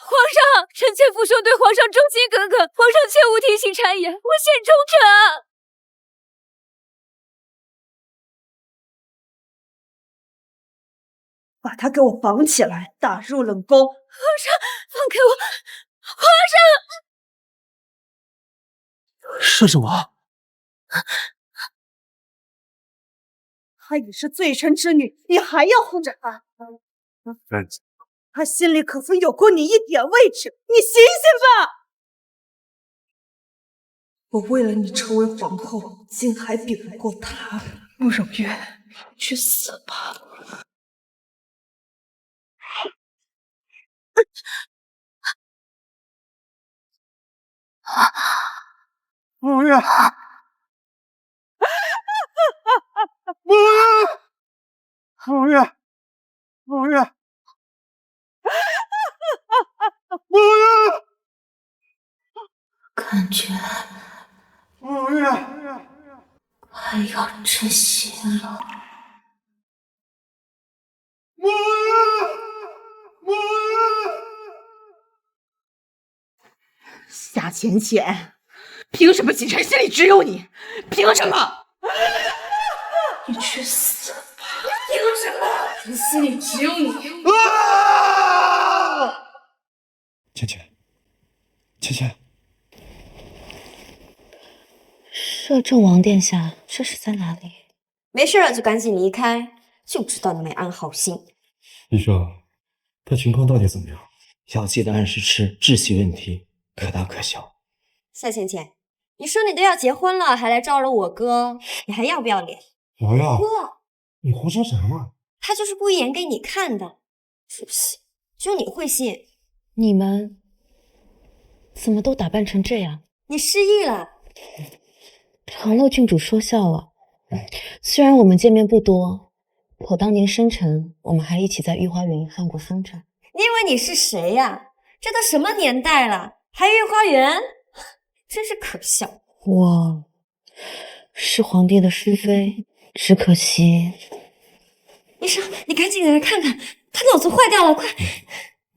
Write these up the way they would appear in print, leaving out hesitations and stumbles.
皇上，臣妾父兄对皇上忠心耿耿，皇上切勿听信谗言，我献忠诚。把他给我绑起来，打入冷宫。皇上，放开我！皇上！摄政王，她已是罪臣之女，你还要护着她？妃子，她心里可曾有过你一点位置？你醒醒吧！我为了你成为皇后，竟还比不过她。慕容月，去死吧！慕容月，慕容月，慕容月，慕容月，慕容月，感觉慕容月快要窒息了。慕容月，慕容月，夏浅浅，凭什么锦晨心里只有你？凭什么？你去死吧！凭什么？人心里只有你。浅浅，浅浅。摄政王殿下，这是在哪里？没事了就赶紧离开，就知道你没安好心。医生，他情况到底怎么样？要记得按时吃，窒息问题可大可小。夏浅浅，你说你都要结婚了，还来招惹我哥，你还要不要脸？瑶瑶，哥，你胡说什么？他就是故意演给你看的，是不是？只有你会信。你们怎么都打扮成这样？你失忆了。长乐郡主说笑了。虽然我们见面不多，可当年生辰，我们还一起在御花园放过风筝。你以为你是谁呀？这都什么年代了，还御花园？真是可笑。我是皇帝的淑妃，只可惜……医生，你赶紧给他看看，他脑子坏掉了，快！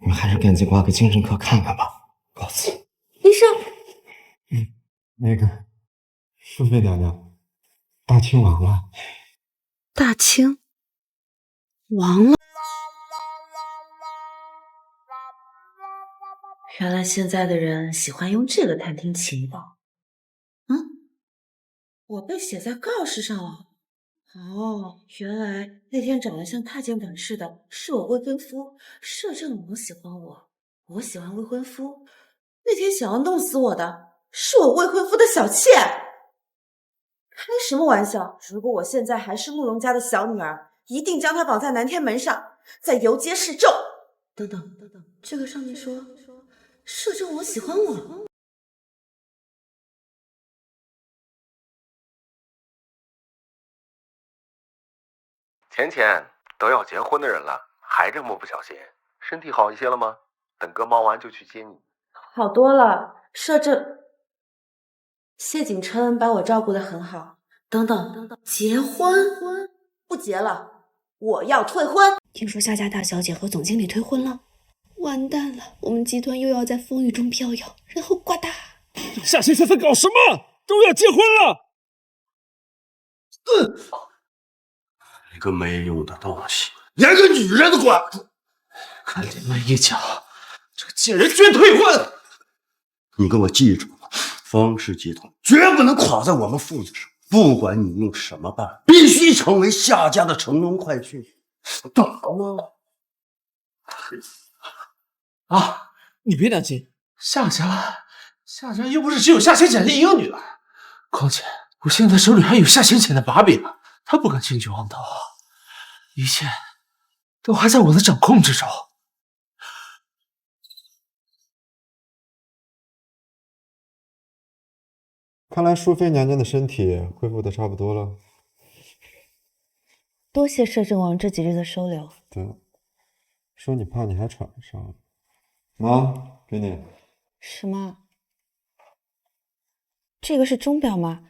你们还是赶紧挂个精神科看看吧。告辞。医生，那个淑妃娘娘，大清亡了。大清亡了。原来现在的人喜欢用这个探听情报。我被写在告示上了。哦，原来那天长得像太监本似的是我未婚夫，摄政王喜欢我，我喜欢未婚夫。那天想要弄死我的是我未婚夫的小妾。开什么玩笑！如果我现在还是慕容家的小女儿，一定将她绑在南天门上，再游街示众。等等，这个上面说摄政王喜欢我。浅浅，都要结婚的人了，还这么不小心，身体好一些了吗？等哥忙完就去接你。好多了，谢景琛把我照顾得很好。等等，结婚？不结了，我要退婚。听说夏家大小姐和总经理退婚了，完蛋了，我们集团又要在风雨中飘摇，然后呱嗒。夏先生在搞什么？都要结婚了！一个没用的东西，连个女人都管不住！看临门一脚，这个贱人居然退婚！你给我记住了，方氏集团绝不能垮在我们父子上，不管你用什么办法，必须成为夏家的乘龙快婿。懂吗？啊，你别担心，夏家又不是只有夏浅浅一个女儿，况且我现在手里还有夏浅浅的把柄，她不敢轻举妄动，一切都还在我的掌控之中。看来淑妃娘娘的身体恢复的差不多了。多谢摄政王这几日的收留。对，说你怕你还喘上。妈，给你。什么？这个是钟表吗？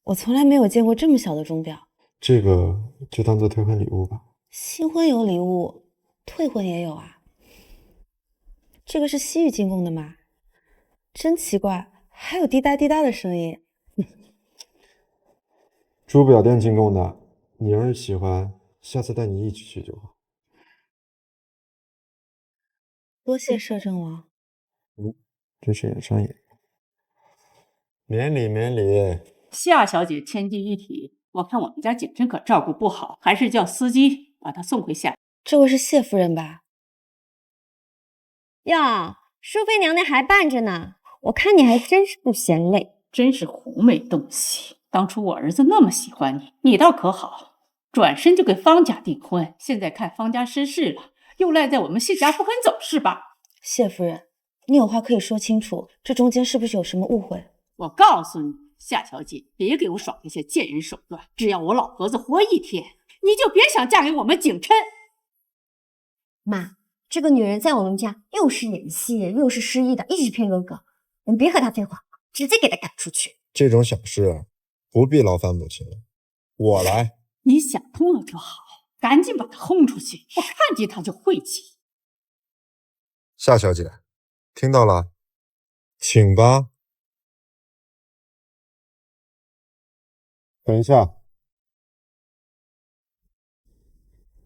我从来没有见过这么小的钟表。这个就当做退婚礼物吧。新婚有礼物，退婚也有啊？这个是西域进贡的吗？真奇怪，还有滴答滴答的声音。珠表店进贡的，你要是喜欢，下次带你一起去就好。多谢摄政王。真是眼山眼。免礼免礼。夏小姐千金一体，我看我们家景琛可照顾不好，还是叫司机把她送回夏。这位是谢夫人吧？哟，淑妃娘娘还办着呢，我看你还真是不嫌累。真是狐媚东西！当初我儿子那么喜欢你，你倒可好，转身就给方家订婚。现在看方家失势了，又赖在我们谢家不肯走，是吧？谢夫人，你有话可以说清楚，这中间是不是有什么误会？我告诉你，夏小姐，别给我耍那些贱人手段。只要我老婆子活一天，你就别想嫁给我们景琛。妈，这个女人在我们家又是演戏又是失忆的，一直骗哥哥。我们别和她废话，直接给她赶出去。这种小事不必劳烦母亲了，我来。你想通了就好，赶紧把她轰出去，我看见她就晦气。夏小姐，听到了，请吧。等一下，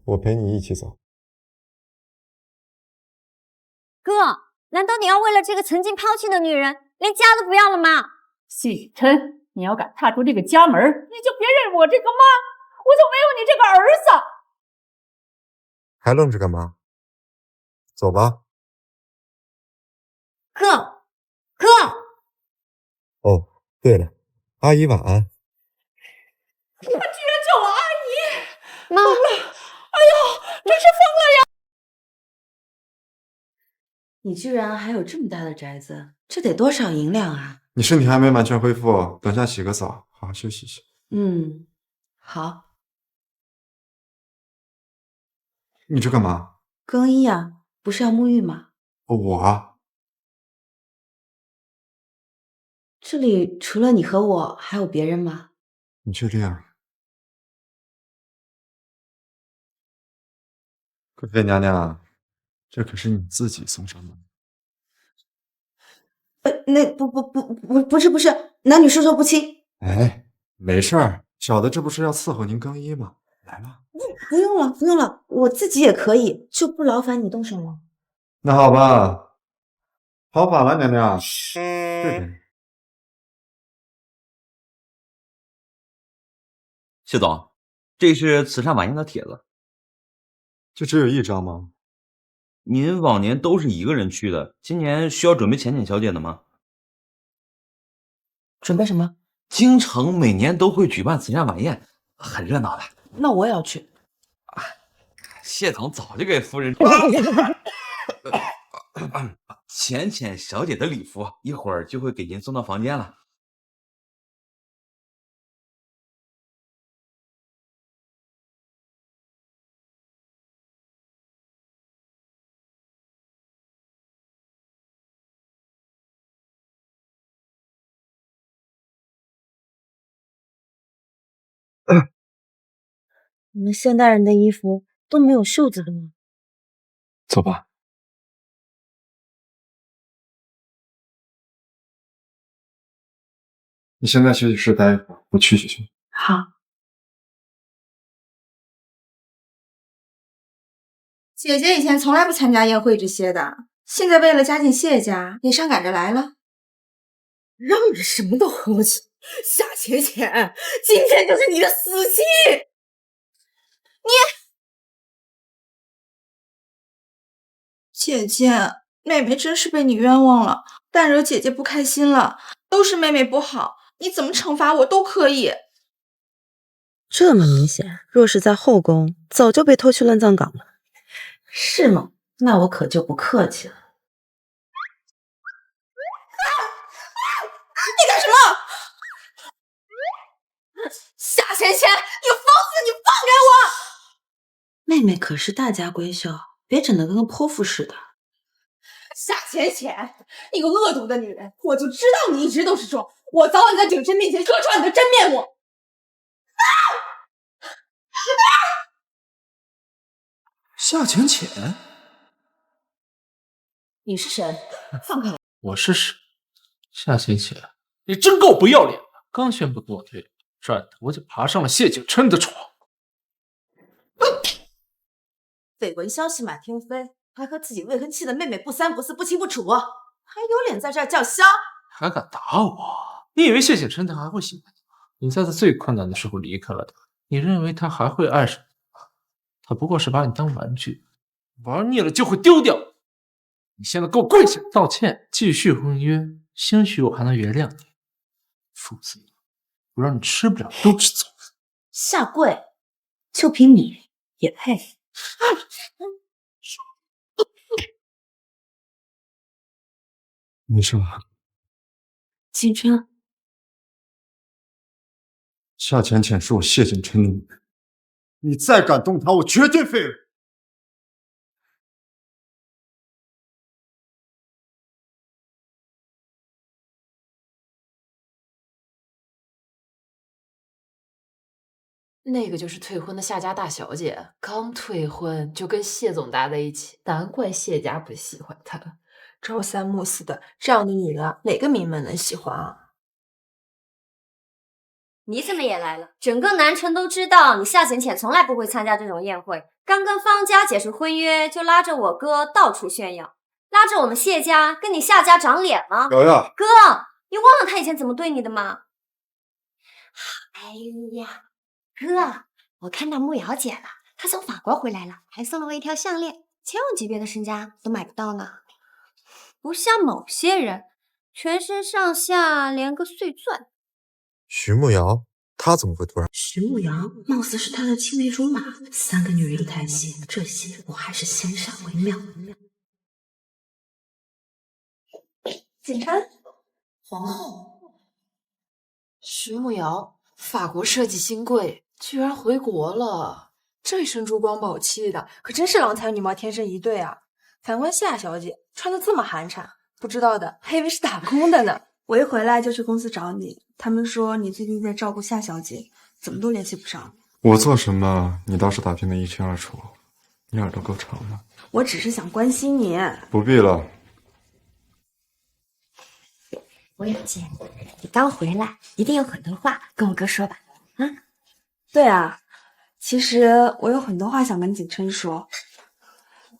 我陪你一起走。哥，难道你要为了这个曾经抛弃的女人，连家都不要了吗？谢琛，你要敢踏出这个家门，你就别认我这个妈，我就没有你这个儿子。还愣着干嘛？走吧。哥，哥。哦，对了，阿姨晚安。他居然叫我阿姨！妈，哎呦，真是疯了呀！你居然还有这么大的宅子，这得多少银两啊？你身体还没完全恢复，等下洗个澡，好好休息一下。好。你这干嘛？更衣啊，不是要沐浴吗？我？这里除了你和我，还有别人吗？你确定？贵妃娘娘，这可是你自己送上门。那不是，男女授受不亲。哎，没事儿，小的这不是要伺候您更衣吗？来吧。不用了，我自己也可以，就不劳烦你动手了。那好吧，好法了，娘娘。这边。谢总，这是慈善晚宴的帖子。就只有一张吗？您往年都是一个人去的，今年需要准备浅浅小姐的吗？准备什么？京城每年都会举办慈善晚宴，很热闹的。那我也要去。谢总早就给夫人浅浅小姐的礼服，一会儿就会给您送到房间了。你们现代人的衣服都没有袖子的吗？走吧。你先在休息室待一会儿，我去去。好。姐姐以前从来不参加宴会这些的，现在为了加进谢家，也上赶着来了。让着什么都喝去。夏浅浅，今天就是你的死期！姐姐，妹妹真是被你冤枉了，但惹姐姐不开心了，都是妹妹不好，你怎么惩罚我都可以。这么明显，若是在后宫，早就被拖去乱葬岗了。是吗？那我可就不客气了。你干什么？夏浅浅，你疯子！你放开我！妹妹可是大家闺秀，别整得跟个泼妇似的。夏浅浅，你个恶毒的女人！我就知道你一直都是装，我早晚在景琛面前说出你的真面目。夏浅浅。你是谁？放开我！我是谁？夏浅浅，你真够不要脸的！刚宣布跟我退，转头就爬上了谢景琛的床。绯闻消息满天飞，还和自己未婚妻的妹妹不三不四不清不楚，还有脸在这儿叫嚣？还敢打我？你以为谢景琛他还会喜欢你吗？你在他最困难的时候离开了他，你认为他还会爱上你吗？他不过是把你当玩具，玩腻了就会丢掉。你现在给我跪下道歉，继续婚约，兴许我还能原谅你，否则我让你吃不了兜着走。下跪？就凭你也配？没事吧？景琛，夏浅浅是我谢景琛的女人，你再敢动她，我绝对废了。那个就是退婚的夏家大小姐，刚退婚就跟谢总搭在一起，难怪谢家不喜欢她。朝三暮四的，这样的女人哪个名门能喜欢啊？你怎么也来了？整个南城都知道你夏浅浅从来不会参加这种宴会，刚跟方家解除婚约，就拉着我哥到处炫耀，拉着我们谢家跟你夏家长脸吗？瑶瑶，哥，你忘了他以前怎么对你的吗？哎呀，哥，我看到慕瑶姐了，她从法国回来了，还送了我一条项链，千万级别的身家都买不到呢。不像某些人，全身上下连个碎钻。徐慕瑶，她怎么会突然？徐慕瑶貌似是他的青梅竹马，3个女人谈心，这些我还是先闪为妙。景琛，皇后，徐慕瑶，法国设计新贵，居然回国了，这身珠光宝气的，可真是郎才女貌天生一对啊！反观夏小姐穿的这么寒碜，不知道的还以为是打工的呢。我一回来就去公司找你，他们说你最近在照顾夏小姐，怎么都联系不上。我做什么，你倒是打听得一清二楚，你耳朵够长的。我只是想关心你。不必了。我有见你刚回来，一定有很多话跟我哥说吧？啊？对啊，其实我有很多话想跟景琛说，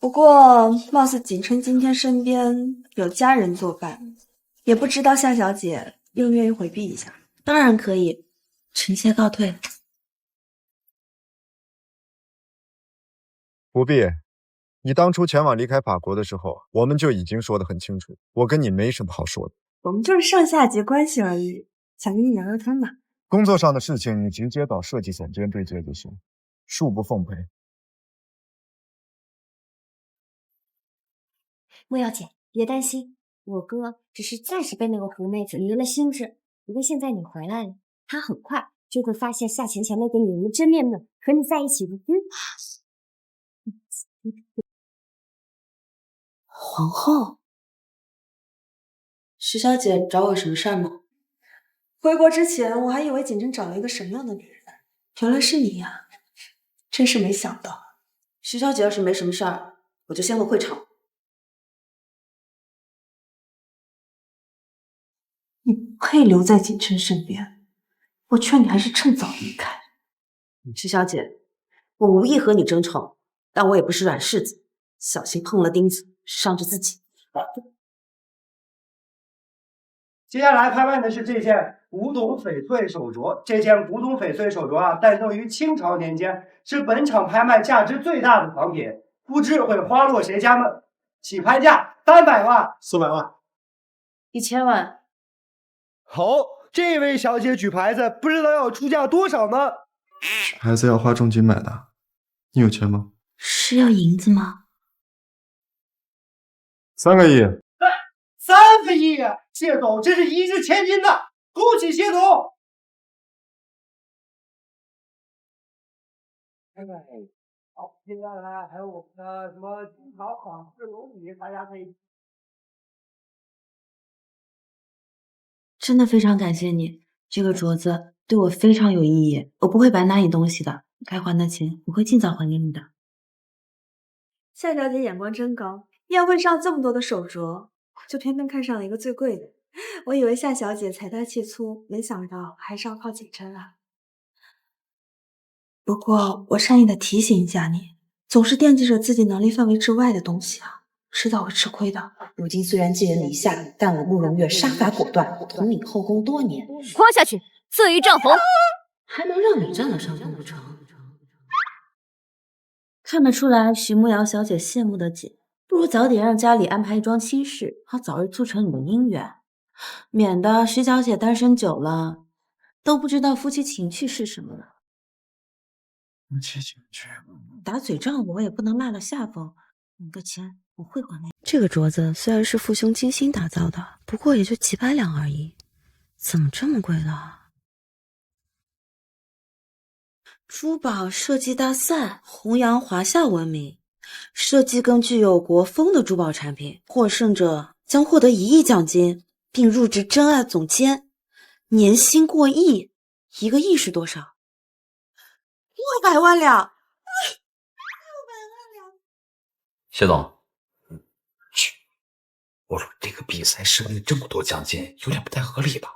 不过貌似景琛今天身边有家人作伴，也不知道夏小姐愿不愿意回避一下。当然可以，臣妾告退。不必，你当初前往离开法国的时候，我们就已经说得很清楚，我跟你没什么好说的。我们就是上下级关系而已，想跟你聊聊天嘛。工作上的事情，你直接找设计总监对接就行，恕不奉陪。莫瑶姐，别担心，我哥只是暂时被那个狐妹子迷了心智。不过现在你回来了，他很快就会发现夏浅浅那个女人的真面目，和你在一起如君。皇后，徐小姐找我有什么事儿吗？回国之前，我还以为景琛找了一个什么样的女人，原来是你呀，真是没想到。徐小姐要是没什么事儿，我就先回会场。你不配留在景琛身边，我劝你还是趁早离开。徐小姐，我无意和你争宠，但我也不是软柿子，小心碰了钉子，伤着自己。接下来拍卖的是这件古董翡翠手镯。这件古董翡翠手镯啊，诞生于清朝年间，是本场拍卖价值最大的藏品，不知会花落谁家呢？起拍价300万、400万、1000万。好，这位小姐举牌子，不知道要出价多少呢？孩子要花重金买的，你有钱吗是要银子吗？3个亿。3个亿！谢总，这是一掷千金的，恭喜谢总！好，接下来还有我们的什么金朝仿制龙椅，大家可以。真的非常感谢你，这个镯子对我非常有意义，我不会白拿你东西的，该还的钱我会尽早还给你的。夏小姐眼光真高，宴会上这么多的手镯，就偏偏看上了一个最贵的。我以为夏小姐财大气粗，没想到还是要靠谨慎啊。不过我善意的提醒一下你，总是惦记着自己能力范围之外的东西啊，迟早会吃亏的。如今虽然寄人篱下，但我慕容月杀伐果断，统领后宫多年，夸下去，色欲涨红，还能让你占了上风不成？看得出来，徐慕瑶小姐羡慕的紧，不如早点让家里安排一桩亲事，好早日促成你的姻缘，免得徐小姐单身久了都不知道夫妻情趣是什么了。夫妻情趣，打嘴仗我也不能落了下风，你的钱我会还的。这个镯子虽然是父兄精心打造的，不过也就几百两而已，怎么这么贵了？珠宝设计大赛弘扬华夏文明，设计更具有国风的珠宝产品，获胜者将获得1亿奖金，并入职真爱总监，年薪过亿。1个亿是多少？600万两。谢总，我说这个比赛设立这么多奖金，有点不太合理吧？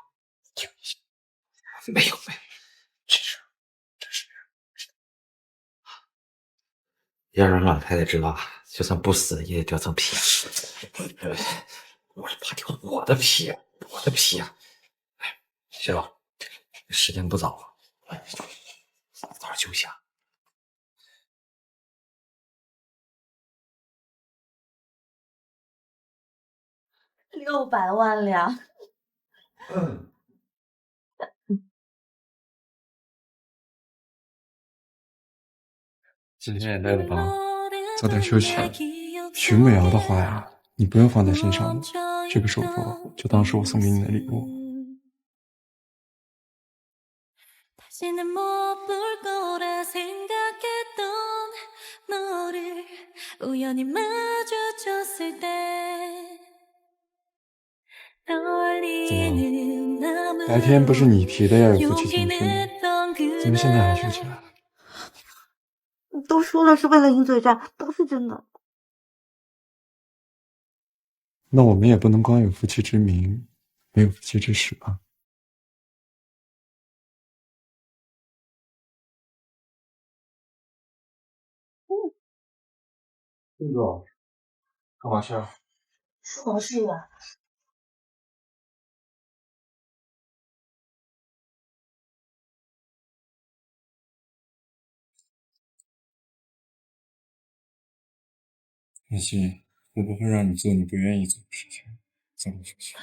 没有，这是要让老太太知道，就算不死也得掉层皮。我是怕掉我的皮啊！哎，谢总，时间不早了，早点休息啊。600万两。今天也累了吧，早点休息。徐慕瑶的话呀，你不用放在心上的，这个手镯就当是我送给你的礼物。白天不是你提的要有夫妻情趣吗？怎么现在还说起来了？你都说了是为了赢嘴战，不是真的。那我们也不能光有夫妻之名，没有夫妻之实吧？陆总，干嘛去啊？说好事啊。放心，我不会让你做你不愿意做的事情。早点休息。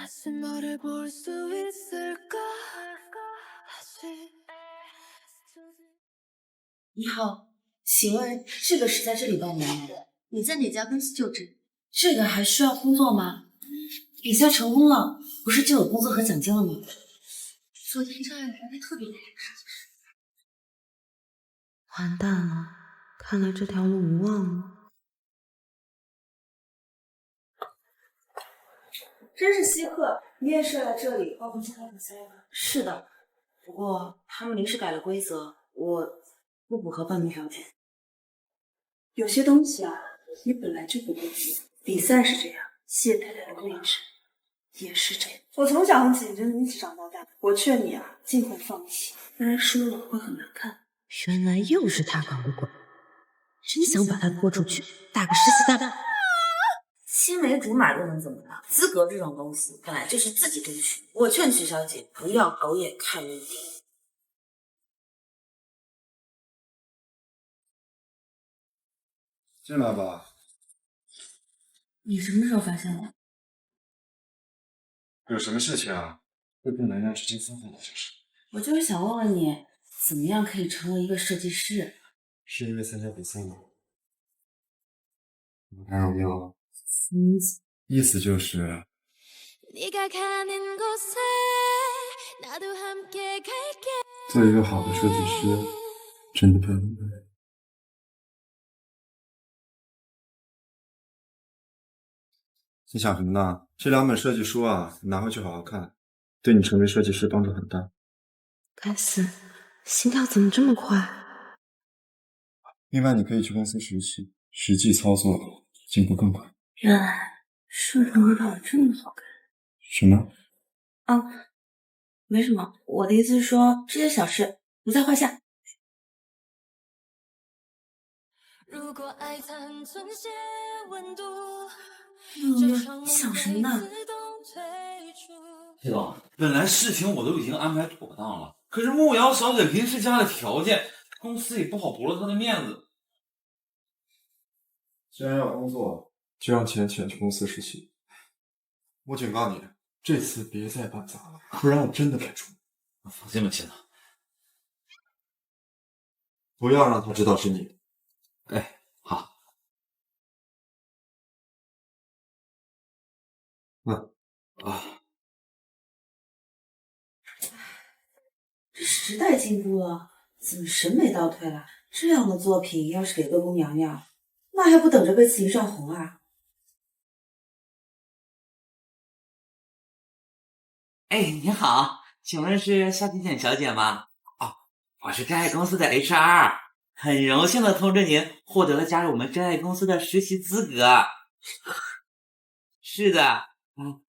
你好，请问这个是在这里报名吗？你在哪家公司就职？这个还需要工作吗？比赛成功了，不是就有工作和奖金了吗？昨天张爱玲还特别来设计师。完蛋了，看来这条路无望了。真是稀客，你也是来这里报名参加比赛吗？是的，不过他们临时改了规则，我不符合报名条件。有些东西啊，你本来就不会做。比赛是这样，谢太太的位置也是这样。我从小和锦珍一起长到大，我劝你啊，尽快放弃，不然输了会很难看。原来又是他搞的鬼，真想把他拖出去打个世纪大战。青梅竹马又能怎么样？资格这种东西本来就是自己争取。我劝徐小姐不要狗眼看人低。进来吧。你什么时候发现的？有什么事情啊？会不能让之间分的就是。我就是想问问你，怎么样可以成为一个设计师？是因为参加比赛吗？你看荣耀。意思就是，做一个好的设计师，真的不容易。你想什么呢？这2本设计书啊，你拿回去好好看，对你成为设计师帮助很大。该死，心跳怎么这么快？另外，你可以去公司实习，实际操作进步更快。原来摄政舞蹈这么好看。什么？啊，没什么，我的意思是说这些小事不在话下。你想什么呢？谢总，本来事情我都已经安排妥当了，可是慕瑶小姐临时加了条件，公司也不好驳了她的面子。既然要工作，就让钱去公司实习。我警告你，这次别再办砸了，不然我真的开除。放心吧，谢总。不要让他知道是你。哎，好。这时代进步了，怎么审美倒退了？这样的作品要是给贵公娘娘，那还不等着被刺一上红啊？哎，你好，请问是夏浅浅小姐吗？哦，我是真爱公司的 HR， 很荣幸的通知您获得了加入我们真爱公司的实习资格。是的，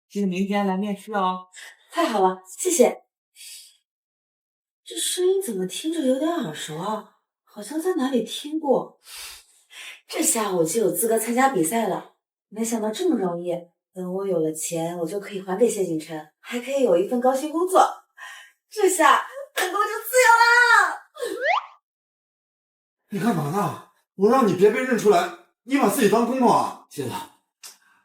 记得明天来面试哦。太好了，谢谢。这声音怎么听着有点耳熟啊？好像在哪里听过。这下我就有资格参加比赛了。没想到这么容易，等我有了钱，我就可以还给谢景琛，还可以有一份高薪工作。这下本宫就自由啦！你干嘛呢？我让你别被认出来，你把自己当公公啊？谢总，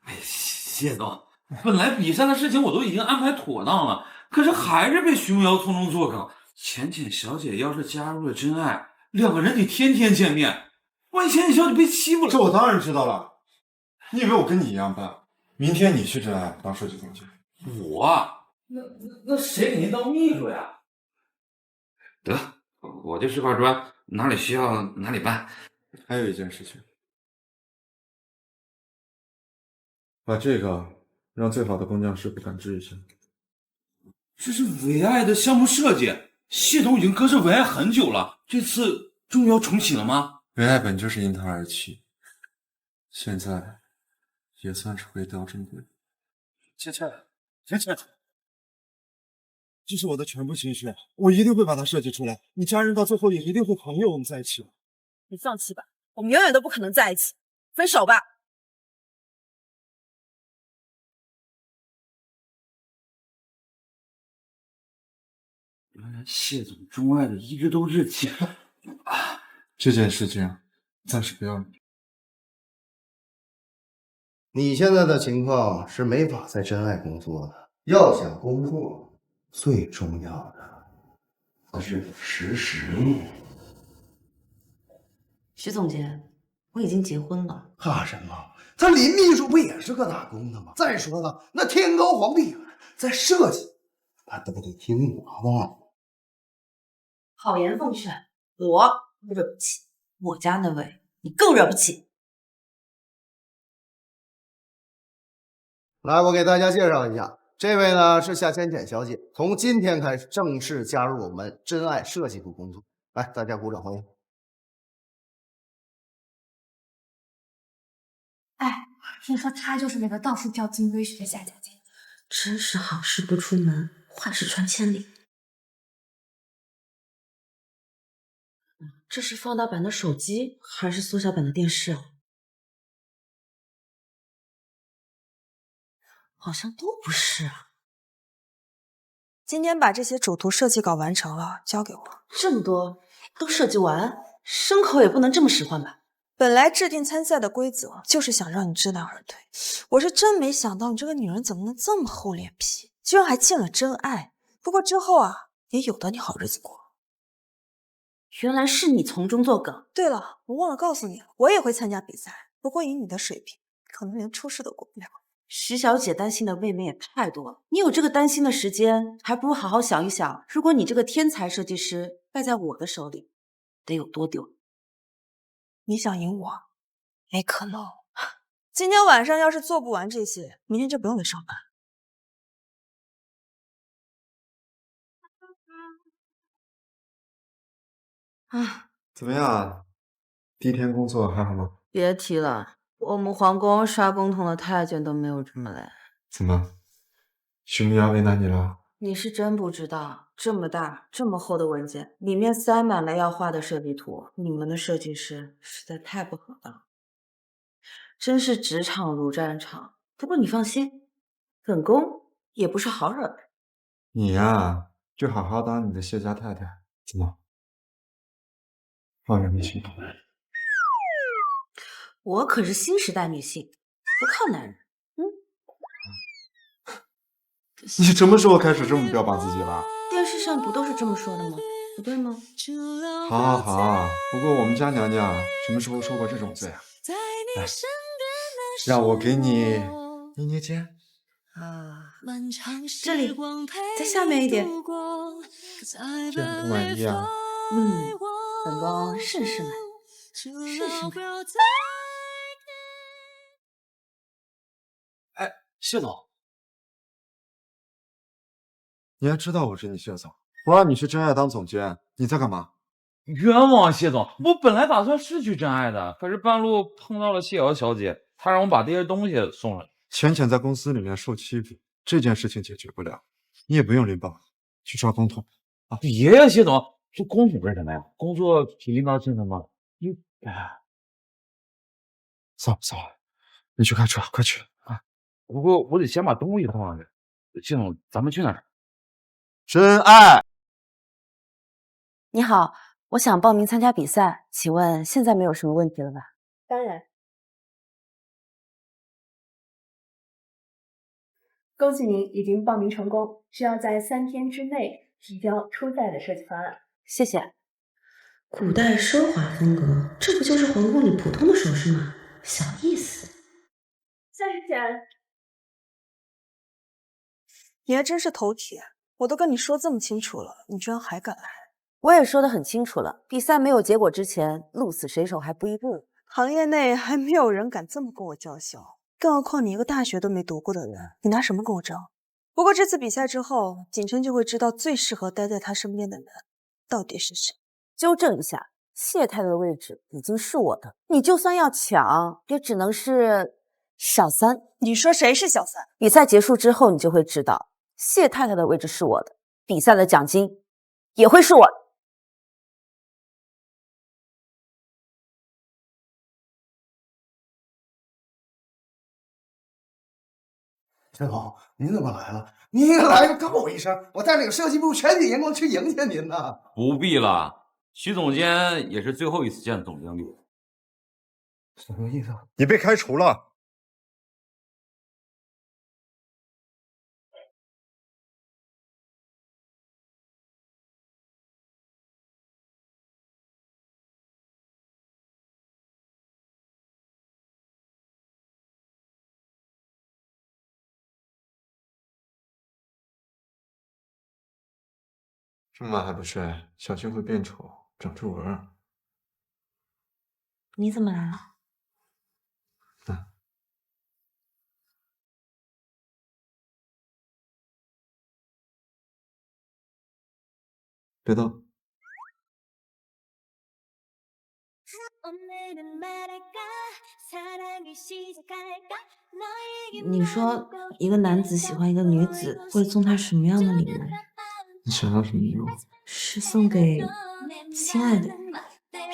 哎，谢总，本来比赛的事情我都已经安排妥当了，可是还是被徐慕瑶从中作梗。浅浅小姐要是加入了真爱，两个人得天天见面，万一浅浅小姐被欺负了……这我当然知道了。你以为我跟你一样笨？明天你去真爱当设计总监。我？那谁给您当秘书呀？得，我就是块砖，哪里需要哪里办。还有一件事情，把这个让最好的工匠师傅感知一下。这是唯爱的项目设计，系统已经搁置唯爱很久了，这次终于要重启了吗？唯爱本就是因他而起，现在也算是回到正轨。浅浅，这是我的全部心血，我一定会把它设计出来。你家人到最后也一定会同意我们在一起的。你放弃吧，我们永远都不可能在一起，分手吧。原来谢总钟爱的一直都是钱啊！这件事情暂时不要理。你现在的情况是没法在真爱工作的，要想工作，最重要的还是识时务。徐总监，我已经结婚了。怕什么？他林秘书不也是个打工的吗？再说了，那天高皇帝远，在设计，他都得听我的。好言奉劝，我惹不起，我家那位你更惹不起。来，我给大家介绍一下，这位呢是夏浅浅小姐，从今天开始正式加入我们真爱设计部工作。来，大家鼓掌欢迎。哎，听说她就是那个到处钓金龟婿的夏家姐，真是好事不出门，坏事传千里。这是放大版的手机还是缩小版的电视啊？好像都不是啊。今天把这些主图设计稿完成了，交给我。这么多都设计完，牲口也不能这么使唤吧？本来制定参赛的规则就是想让你知难而退，我是真没想到你这个女人怎么能这么厚脸皮，居然还进了真爱。不过之后啊，也有的你好日子过。原来是你从中作梗。对了，我忘了告诉你，我也会参加比赛，不过以你的水平，可能连初试都过不了。徐小姐担心的未免也太多了，你有这个担心的时间，还不如好好想一想，如果你这个天才设计师败在我的手里，得有多丢。你想赢我？没可能。今天晚上要是做不完这些，明天就不用来上班。啊，怎么样？第一天工作还好吗？别提了，我们皇宫刷公统的太监都没有这么来。怎么，徐牧瑶为难你了？你是真不知道，这么大、这么厚的文件，里面塞满了要画的设计图。你们的设计师实在太不合当，真是职场如战场。不过你放心，本宫也不是好惹的。你呀，就好好当你的谢家太太。怎么，放任你心头？我可是新时代女性，不靠男人。你什么时候开始这么标榜自己了？电视上不都是这么说的吗？不对吗？好，好，好。不过我们家娘娘什么时候受过这种罪啊？来，让我给你捏捏肩。这里，再下面一点。这样不满意啊？本宫试试嘛，试试嘛。哎，谢总，你还知道我是你谢总？我让你去真爱当总监，你在干嘛？冤枉谢总，我本来打算是去真爱的，可是半路碰到了谢瑶小姐，她让我把这些东西送上去。浅浅在公司里面受欺负，这件事情解决不了，你也不用领导去抓公统啊！别呀，谢总，这公统是什么呀？工作比领导轻松吗？走，你去开车，快去啊！不过我得先把东西放上去。谢总，咱们去哪儿？真爱。你好，我想报名参加比赛，请问现在没有什么问题了吧？当然。恭喜您已经报名成功，需要在3天之内提交出赛的设计方案。谢谢。古代奢华风格，这不就是皇宫里普通的首饰吗？小意思。夏时简，你还真是头铁，我都跟你说这么清楚了，你居然还敢来。我也说得很清楚了，比赛没有结果之前，鹿死谁手还不一定。行业内还没有人敢这么跟我叫嚣，更何况你一个大学都没读过的人，你拿什么跟我争？不过这次比赛之后，景琛就会知道最适合待在他身边的人到底是谁。纠正一下，谢太太的位置已经是我的，你就算要抢，也只能是小三。你说谁是小三？比赛结束之后，你就会知道，谢太太的位置是我的，比赛的奖金也会是我的。谢总，您怎么来了？您一来就告我一声，我带领设计部全体员工去迎接您呢。不必了，徐总监也是最后一次见总经理。什么意思？你被开除了。这么晚还不睡，小心会变丑，长皱纹。你怎么来了？别动。你说一个男子喜欢一个女子，会送她什么样的礼物？你想要什么礼物？是送给亲爱的人。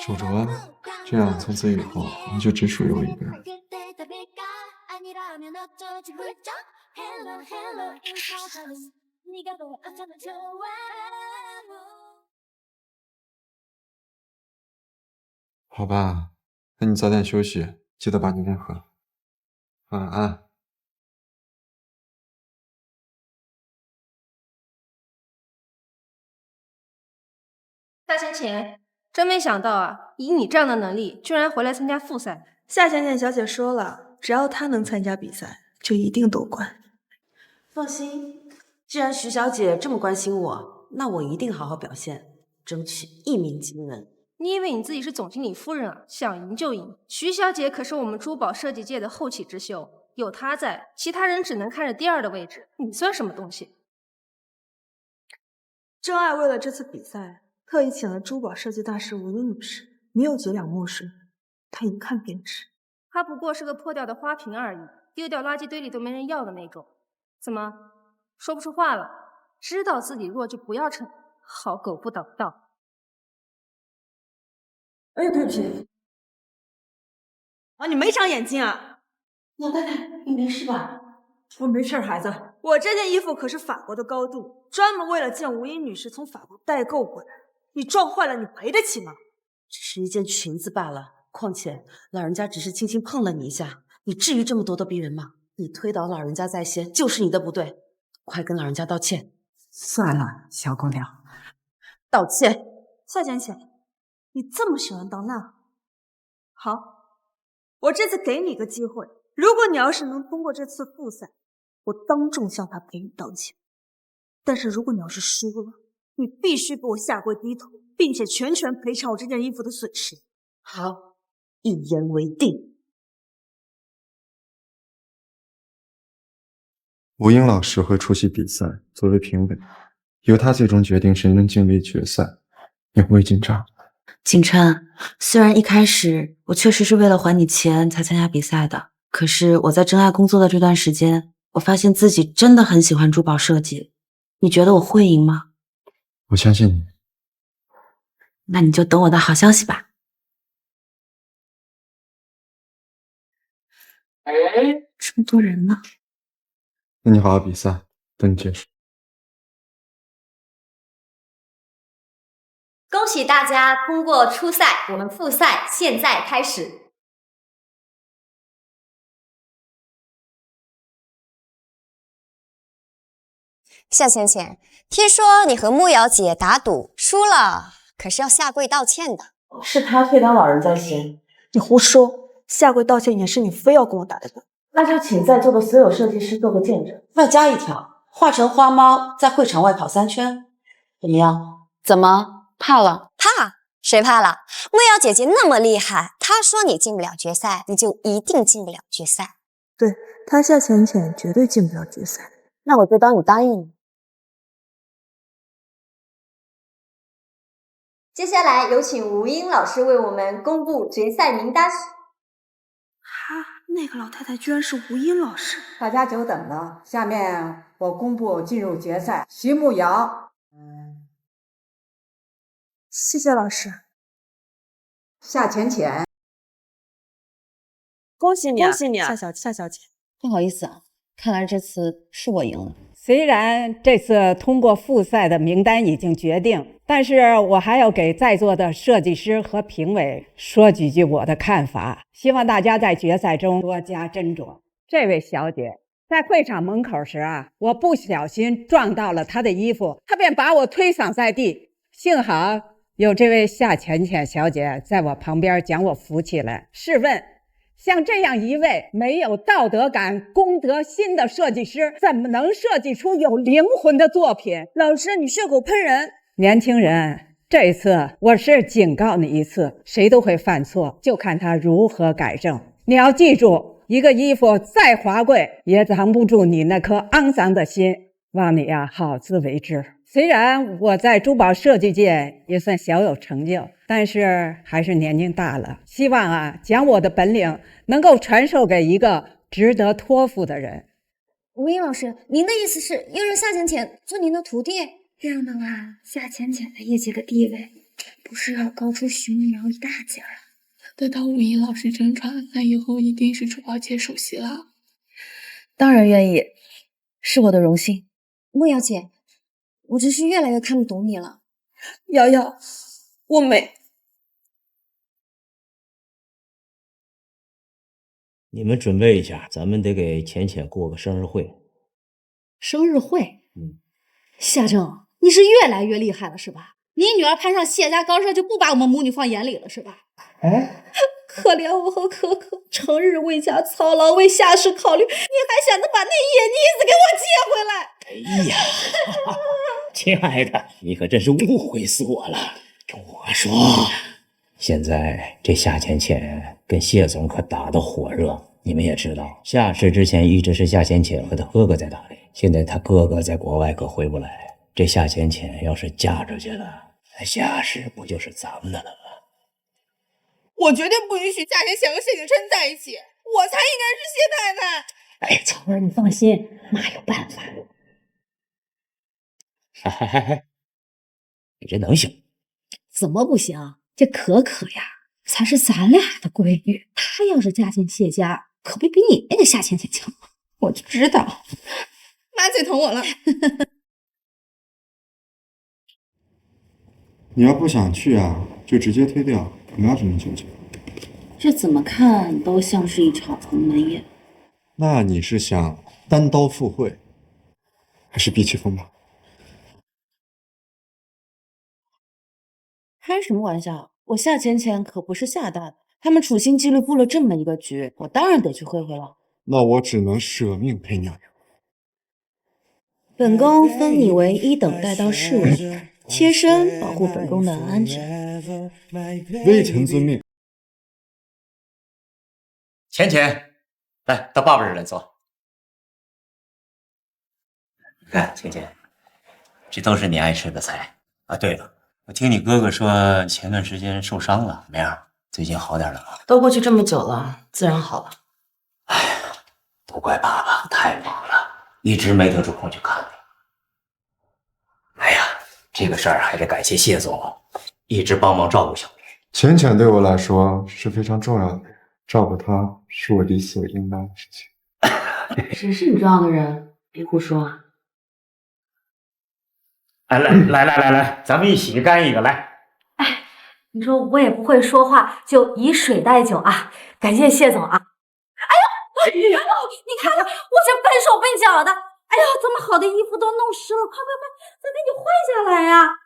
手镯啊，这样从此以后你就只属于我一个人。好吧，那你早点休息，记得把你练好。晚安。夏浅浅，真没想到啊，以你这样的能力，居然回来参加复赛。夏浅浅小姐说了，只要她能参加比赛，就一定夺冠。放心，既然徐小姐这么关心我，那我一定好好表现，争取一鸣惊人。你以为你自己是总经理夫人啊？想赢就赢。徐小姐可是我们珠宝设计界的后起之秀，有她在，其他人只能看着第二的位置。你算什么东西？真爱为了这次比赛，特意请了珠宝设计大师吴云女士，没有几两墨水，她一看便知。它不过是个破掉的花瓶而已，丢掉垃圾堆里都没人要的那种。怎么说不出话了？知道自己弱就不要逞，好狗不挡道。哎呀，对不起。啊，你没长眼睛啊！老太太，你没事吧？我没事，孩子。我这件衣服可是法国的高度，专门为了见吴英女士从法国代购过来。你撞坏了，你赔得起吗？只是一件裙子罢了，况且老人家只是轻轻碰了你一下，你至于这么咄咄逼人吗？你推倒老人家在先，就是你的不对，快跟老人家道歉。算了，小姑娘，道歉。夏浅浅，你这么喜欢当那？好，我这次给你个机会，如果你要是能通过这次复赛，我当众向他赔礼道歉。但是如果你要是输了，你必须给我下跪低头，并且全权赔偿我这件衣服的损失。好，一言为定。吴英老师会出席比赛，作为评委，由他最终决定谁能进入决赛。你会不会紧张？景琛，虽然一开始我确实是为了还你钱才参加比赛的，可是我在真爱工作的这段时间，我发现自己真的很喜欢珠宝设计。你觉得我会赢吗？我相信你。那你就等我的好消息吧。这么多人呢。那你好好比赛，等你结束。恭喜大家通过初赛，我们复赛现在开始。夏浅浅，听说你和慕瑶姐打赌输了，可是要下跪道歉的。是他推倒老人在先。你胡说，下跪道歉也是你非要跟我打的赌。那就请在座的所有设计师做个见证，外加一条，化成花猫在会场外跑3圈，怎么样？怎么怕了？怕？谁怕了？慕瑶姐姐那么厉害，她说你进不了决赛，你就一定进不了决赛。对，她夏浅浅绝对进不了决赛。那我就当你答应了。接下来有请吴英老师为我们公布决赛名单。那个老太太居然是吴英老师，大家久等了。下面我公布进入决赛，徐慕瑶，谢谢老师。夏浅浅，恭喜你啊，恭喜你啊，夏小姐。不好意思啊，看来这次是我赢了。虽然这次通过复赛的名单已经决定，但是我还要给在座的设计师和评委说几句我的看法，希望大家在决赛中多加斟酌。这位小姐在会场门口时啊，我不小心撞到了她的衣服，她便把我推搡在地，幸好有这位夏浅浅小姐在我旁边将我扶起来。试问像这样一位没有道德感、公德心的设计师，怎么能设计出有灵魂的作品？老师，你血口喷人！年轻人，这次我是警告你一次，谁都会犯错，就看他如何改正。你要记住，一个衣服再华贵，也藏不住你那颗肮脏的心。望你呀，好自为之。虽然我在珠宝设计界也算小有成就，但是还是年纪大了，希望啊，将我的本领能够传授给一个值得托付的人。吴英老师，您的意思是要让夏浅浅做您的徒弟？这样的话，夏浅浅在业界的地位不是要高出徐慕瑶一大截儿？得到吴英老师真传，那以后一定是珠宝界首席了。当然愿意，是我的荣幸。慕瑶姐，我真是越来越看不懂你了。瑶瑶，我没。你们准备一下，咱们得给浅浅过个生日会。生日会？夏正，你是越来越厉害了是吧？你女儿攀上谢家高射就不把我们母女放眼里了是吧？哎，可怜我和可可，成日为家操劳，为下士考虑，你还想着把那野妮子给我接回来？哎呀，亲爱的，你可真是误会死我了。听我说，现在这夏浅浅跟谢总可打得火热，你们也知道，夏氏之前一直是夏浅浅和他哥哥在打理，现在他哥哥在国外可回不来，这夏浅浅要是嫁出去了，夏氏不就是咱们的了吗？我绝对不允许夏浅浅和谢景琛在一起，我才应该是谢太太。哎，草儿，你放心，妈有办法。你这能行？怎么不行？这可可呀，才是咱俩的闺女，她要是嫁进谢家，可别比你那个夏浅浅强。我就知道，妈最疼我了。你要不想去啊，就直接推掉，不要这么纠结。这怎么看都像是一场鸿门宴。那你是想单刀赴会，还是避其锋芒？开什么玩笑！我夏浅浅可不是夏大的，他们处心积虑布了这么一个局，我当然得去会会了。那我只能舍命陪娘娘。本宫封你为一等带刀侍卫，贴身保护本宫的安全。微臣遵命。浅浅，来到爸爸这儿来坐。你看，浅浅，这都是你爱吃的菜啊。对了，我听你哥哥说前段时间受伤了，没样？最近好点了吗？都过去这么久了，自然好了。都怪爸爸太忙了，一直没得出空去看你。哎呀，这个事儿还得感谢谢总，一直帮忙照顾小女。浅浅对我来说是非常重要的人，照顾她是我理所应当的事情。谁是你重要的人？别胡说啊！哎，来，咱们一起干一个来。你说我也不会说话，就以水代酒啊！感谢谢总啊！哎呦，你看看我这笨手笨脚的，哎呀，这么好的衣服都弄湿了，快，再给你换下来呀！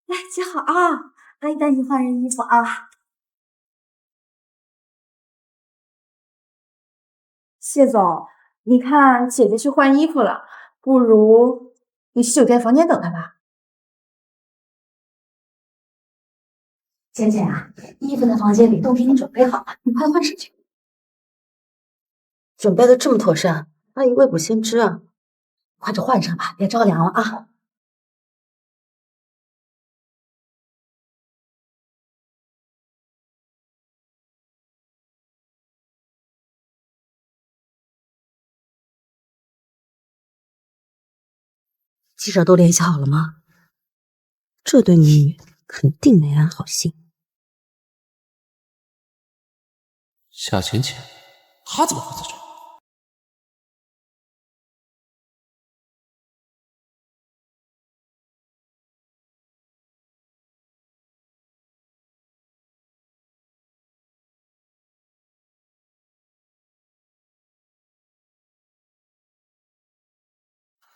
来，接好啊，阿姨带你换人衣服啊。谢总，你看姐姐去换衣服了，不如你去酒店房间等她吧。浅浅啊，衣服在房间里都给你准备好了，你快换上去。准备的这么妥善，阿姨未卜先知啊！快去换上吧，别着凉了啊！记者都联系好了吗？这对母女肯定没安好心。夏浅浅，她怎么会在这？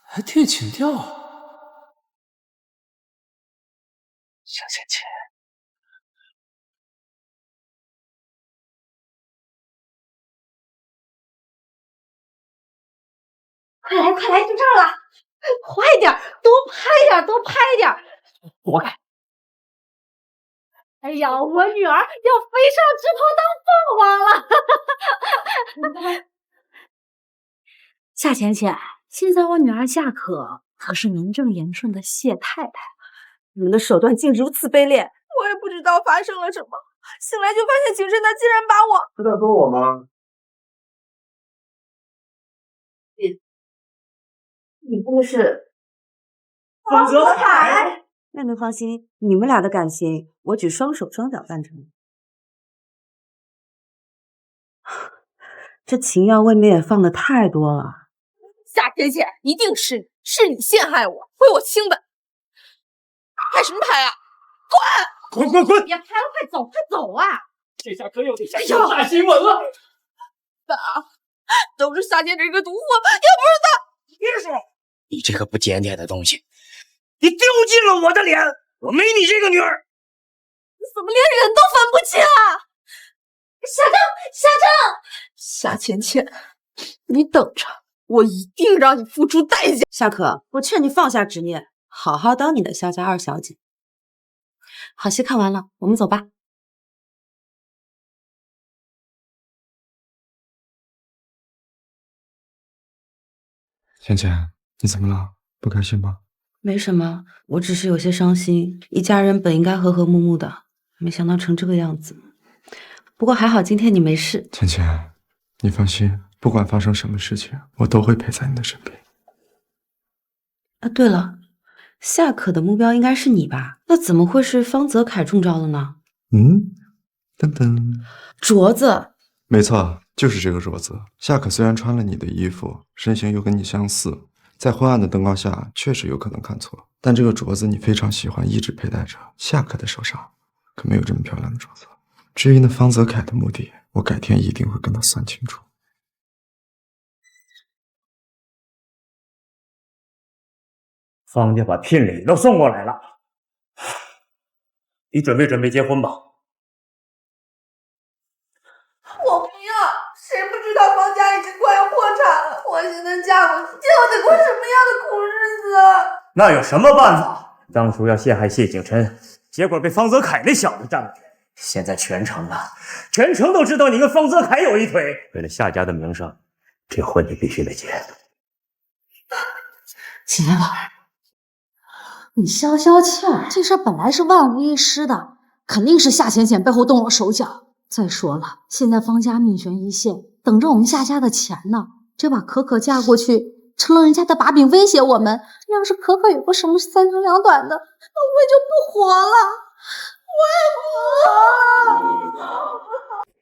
还替你请调啊，夏浅浅。快来，就这儿了！快点，多拍点！躲开！哎呀，我女儿要飞上枝头当凤凰了！夏浅浅，现在我女儿夏可是名正言顺的谢太太，你们的手段竟如此卑劣！我也不知道发生了什么，醒来就发现景琛他竟然把我……是在说我吗？你不是方泽海？妹妹放心，你们俩的感情我举双手双脚赞成。这情药未免也放的太多了。夏浅浅，一定是你陷害我，毁我清本！拍什么拍啊？滚！别拍了，快走啊！这下可有得下大新闻了！爸，都是夏浅这个毒货，要不是他……别说，你这个不检点的东西！你丢尽了我的脸！我没你这个女儿！你怎么连人都分不清啊？夏正，夏浅浅，你等着，我一定让你付出代价！夏可，我劝你放下执念，好好当你的夏家二小姐。好戏看完了，我们走吧。浅浅，你怎么了？不开心吗？没什么，我只是有些伤心。一家人本应该和和睦睦的，没想到成这个样子。不过还好今天你没事。芊芊，你放心，不管发生什么事情，我都会陪在你的身边。啊，对了，夏可的目标应该是你吧？那怎么会是方泽凯中招了呢？噔噔，镯子。没错，就是这个镯子。夏可虽然穿了你的衣服，身形又跟你相似，在昏暗的灯光下确实有可能看错，但这个镯子你非常喜欢，一直佩戴着。夏可的手上可没有这么漂亮的镯子。至于那方泽凯的目的，我改天一定会跟他算清楚。方家把聘礼都送过来了，你准备结婚吧。我不要，谁不知道方家已经快要破产了？我现在嫁过去，今后得过什么样的苦日子啊？那有什么办法？当初要陷害谢景琛，结果被方泽凯那小子占了便宜。现在全城都知道你跟方泽凯有一腿。为了夏家的名声，这婚你必须得结。姐儿，你消消气儿，这事本来是万无一失的，肯定是夏浅浅背后动了手脚。再说了，现在方家命悬一线，等着我们夏家的钱呢。这把可可嫁过去，成了人家的把柄，威胁我们。要是可可有个什么三长两短的，那我也就不活了。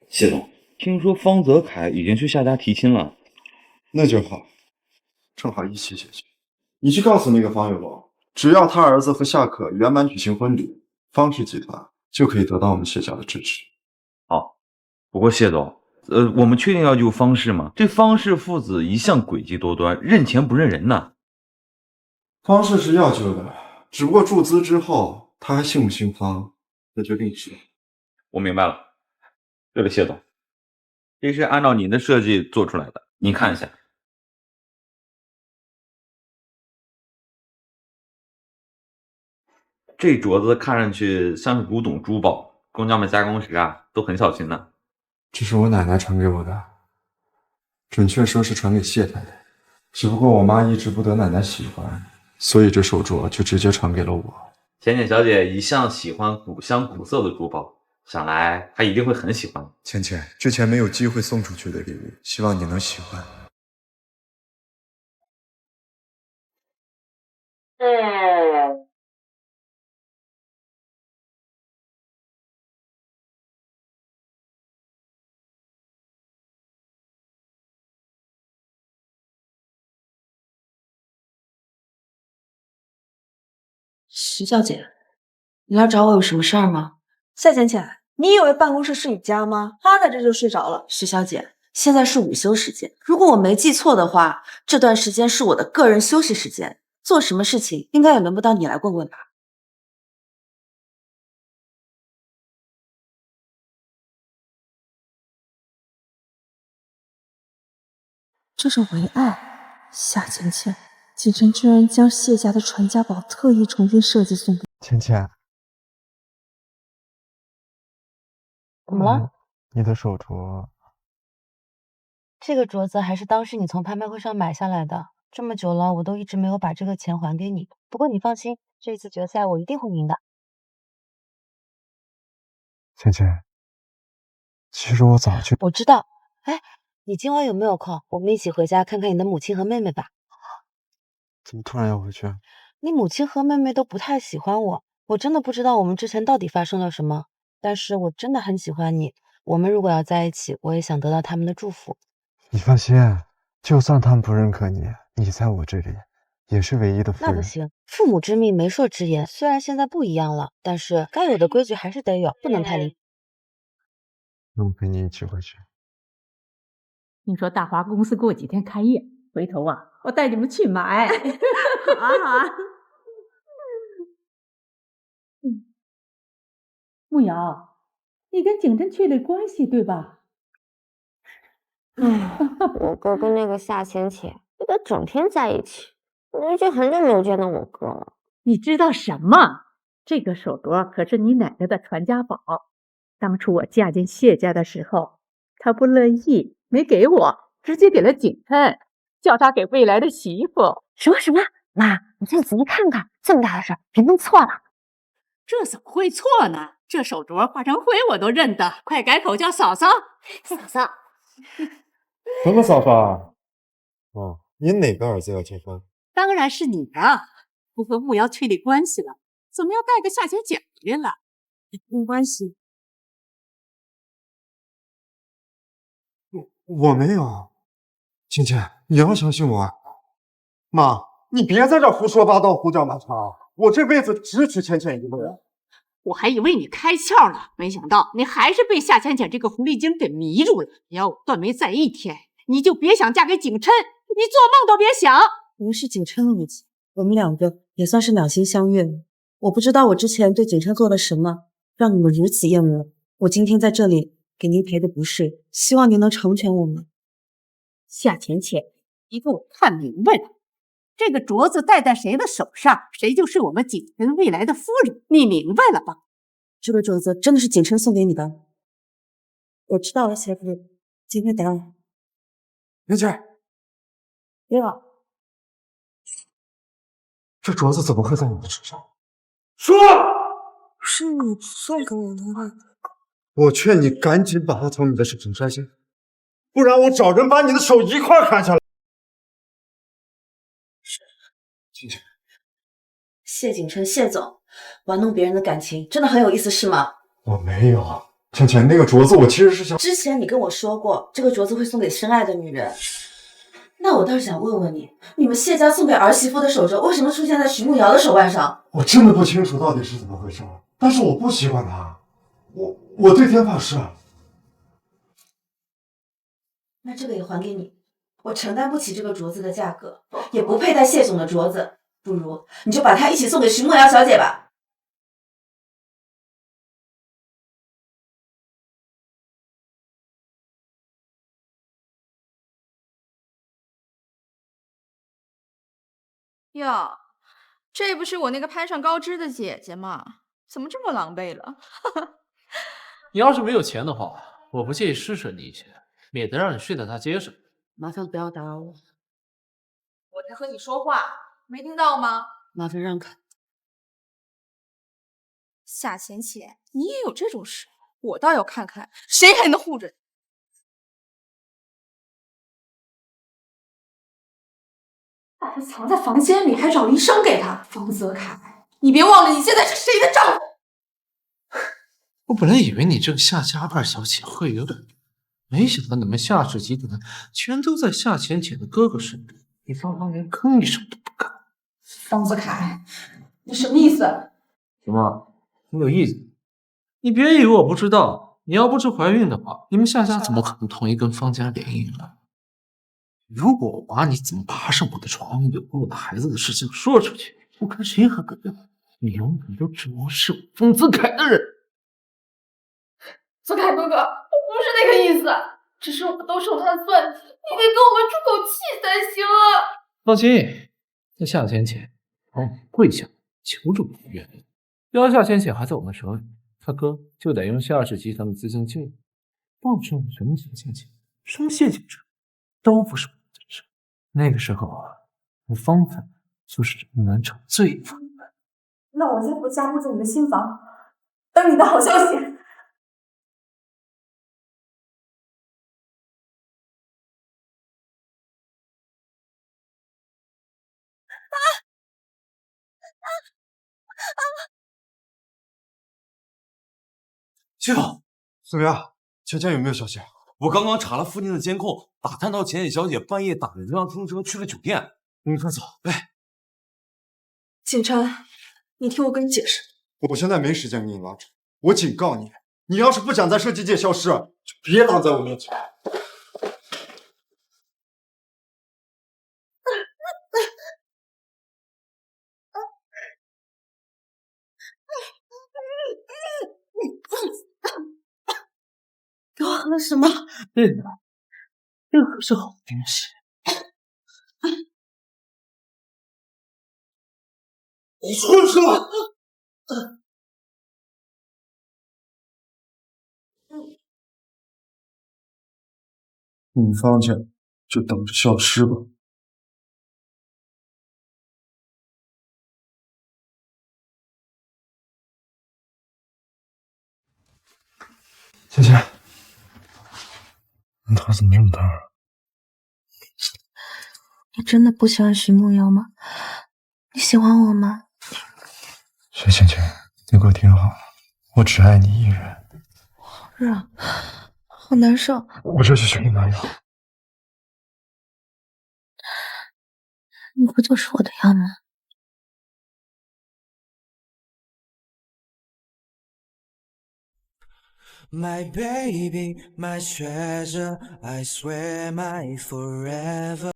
谢总，听说方泽凯已经去夏家提亲了，那就好，正好一起解决。你去告诉那个方有龙，只要他儿子和夏可圆满举行婚礼，方氏集团就可以得到我们谢家的支持。好，不过谢总，我们确定要救方氏吗？这方氏父子一向诡计多端，认钱不认人呢。方氏是要救的，只不过注资之后，他还姓不姓方，那就另说。我明白了。对了，谢总，这是按照您的设计做出来的，您看一下。这镯子看上去像是古董珠宝，工匠们加工时都很小心的。这是我奶奶传给我的，准确说是传给谢太太，只不过我妈一直不得奶奶喜欢，所以这手镯就直接传给了我。浅浅小姐一向喜欢古香古色的珠宝，想来她一定会很喜欢。芊芊，之前没有机会送出去的礼物，希望你能喜欢。徐小姐，你来找我有什么事儿吗？夏浅浅，你以为办公室是你家吗？他在这就睡着了。徐小姐，现在是午休时间，如果我没记错的话，这段时间是我的个人休息时间，做什么事情应该也轮不到你来问问吧。这是为爱，夏浅浅，景琛居然将谢家的传家宝特意重新设计送给芊芊，怎么了？你的手镯。这个镯子还是当时你从拍卖会上买下来的，这么久了，我都一直没有把这个钱还给你。不过你放心，这次决赛我一定会赢的。芊芊，其实我早就……我知道。哎，你今晚有没有空？我们一起回家看看你的母亲和妹妹吧。怎么突然要回去？你母亲和妹妹都不太喜欢我，我真的不知道我们之前到底发生了什么。但是我真的很喜欢你，我们如果要在一起，我也想得到他们的祝福。你放心，就算他们不认可你，你在我这里也是唯一的夫人。那不行，父母之命，媒妁之言。虽然现在不一样了，但是该有的规矩还是得有，不能太离。那我陪你一起回去。听说大华公司过几天开业，回头啊，我带你们去买。好啊，好啊。慕瑶，你跟景琛确立关系对吧？我哥跟那个夏浅浅，这个整天在一起，我已经很久没有见到我哥了。你知道什么？这个手镯可是你奶奶的传家宝。当初我嫁进谢家的时候，她不乐意，没给我，直接给了景琛，叫他给未来的媳妇。什么？妈，你再仔细看看，这么大的事儿，别弄错了。这怎么会错呢？这手镯化成灰我都认得，快改口叫嫂嫂。嫂嫂，什么嫂嫂啊？哦，您哪个儿子要结婚？当然是你啊！不和慕瑶确立关系了，怎么要带个夏浅浅回来了？没关系，我没有。倩倩，你要相信我啊！妈，你别在这胡说八道、胡搅蛮缠啊！我这辈子只娶倩倩一个人。我还以为你开窍了，没想到你还是被夏浅浅这个狐狸精给迷住了。要我段梅在一天，你就别想嫁给景琛，你做梦都别想。不是景琛的问题，我们两个也算是两心相悦。我不知道我之前对景琛做了什么，让你们如此厌恶。我今天在这里给您赔的不是，希望您能成全我们。夏浅浅，你给我看明白了，这个镯子戴在谁的手上，谁就是我们景琛未来的夫人，你明白了吧？这个镯子真的是景琛送给你的。我知道了，媳妇，今天打扰。云姐，呀，这镯子怎么会在你的手上？说，是你送给我的吗？我劝你赶紧把它从你的手上摘下，不然我找人把你的手一块砍下来。景琛，谢景琛，谢总，玩弄别人的感情真的很有意思，是吗？我没有，倩倩，那个镯子我其实是想……之前你跟我说过，这个镯子会送给深爱的女人。那我倒是想问问你，你们谢家送给儿媳妇的手镯，为什么出现在徐慕瑶的手腕上？我真的不清楚到底是怎么回事，但是我不喜欢她，我对天发誓。那这个也还给你，我承担不起这个镯子的价格，也不配戴谢总的镯子，不如你就把它一起送给徐慕瑶小姐吧。哟，这不是我那个攀上高枝的姐姐吗？怎么这么狼狈了？你要是没有钱的话，我不介意施舍你一些，免得让你睡在大街上。麻烦不要打扰我，我在和你说话，没听到吗？麻烦让开。夏浅浅，你也有这种事？我倒要看看谁还能护着你。把他藏在房间里，还找医生给他。方泽凯，你别忘了你现在是谁的丈夫。我本来以为你这个夏家二小姐会有点，没想到你们夏氏集团全都在夏浅浅的哥哥身边，你方方连吭一声都不敢。方泽凯，你什么意思？什么？你有意思？你别以为我不知道，你要不是怀孕的话，你们夏家怎么可能同意跟方家联姻呢？如果我把你怎么爬上我的床、有过我的孩子的事情说出去，我看谁还敢要？你永远都只能是我方子凯的人。泽凯哥哥，我不是那个意思，只是我们都受他的算计，你得给我们出口气才行啊！放心，在夏浅浅，跪下求助不愿意。要夏浅浅还在我们手里，他哥就得用夏氏集团的资金救你。到时候什么夏浅浅，什么谢景琛，都不是我的事。那个时候啊，我方才就是这个南城最富的。那我先回家布置你的新房，等你的好消息。谢总，怎么样？倩倩有没有消息？我刚刚查了附近的监控，打探到浅浅小姐半夜打着这辆出租车去了酒店。你快走！哎，景琛，你听我跟你解释。我现在没时间跟你拉扯，我警告你，你要是不想在设计界消失，就别挡在我面前。给我喝了什么？对的，这可是好东西。你混什么？你们方家就等着消失吧。谢谢。你头怎么这么大？你真的不喜欢徐梦瑶吗？你喜欢我吗？薛倩倩，你给我听好了，我只爱你一人。是啊，好难受。我这就去给你拿药。你不就是我的药吗？My baby, my treasure, I swear my forever。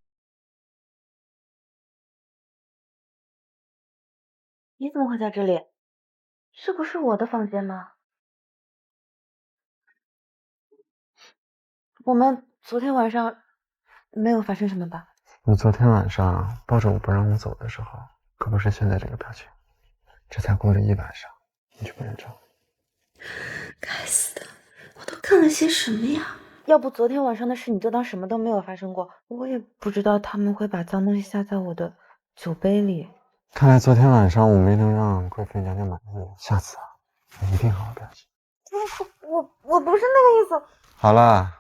你怎么会在这里？这不是我的房间吗？我们昨天晚上没有发生什么吧？你昨天晚上抱着我不让我走的时候，可不是现在这个表情。这才过了一晚上，你就不认账。该死的，我都干了些什么呀？要不昨天晚上的事你就当什么都没有发生过，我也不知道他们会把脏东西下在我的酒杯里。看来昨天晚上我没能让贵妃娘娘满意，下次啊，你一定好好表现。我不是那个意思。好了，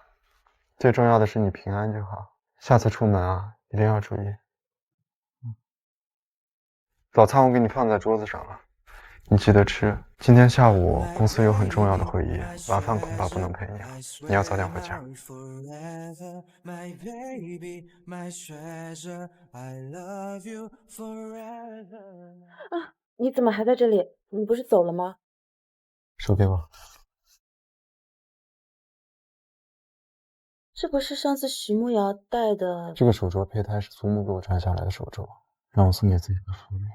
最重要的是你平安就好。下次出门啊，一定要注意。早餐我给你放在桌子上了，你记得吃。今天下午公司有很重要的会议，晚饭恐怕不能陪你了，你要早点回家。啊，你怎么还在这里？你不是走了吗？手给我。这不是上次徐慕瑶戴的？这个手镯胚胎是祖母给我传下来的手镯，让我送给自己的福利。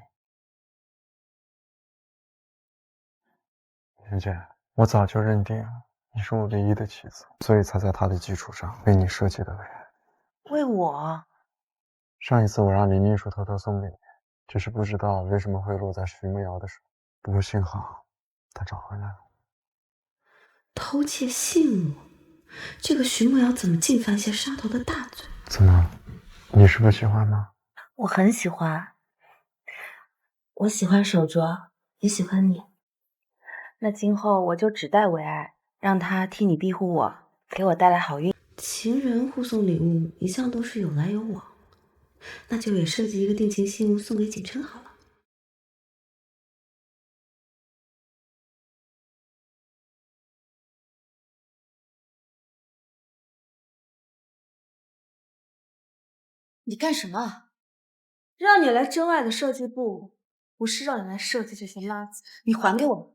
萱萱，我早就认定你是我唯一的妻子，所以才在她的基础上为你设计的吻。为我？上一次我让林秘书偷偷送给你，只是不知道为什么会落在徐慕瑶的手，不过幸好她找回来了。偷窃信物，这个徐慕瑶怎么竟犯下杀头的大罪？怎么，你是不喜欢吗？我很喜欢，我喜欢手镯，也喜欢你。那今后我就只戴为爱，让他替你庇护我，给我带来好运。情人互送礼物一向都是有来有往，那就也设计一个定情信物送给景琛好了。你干什么？让你来真爱的设计部，不是让你来设计这些垃圾，你还给我。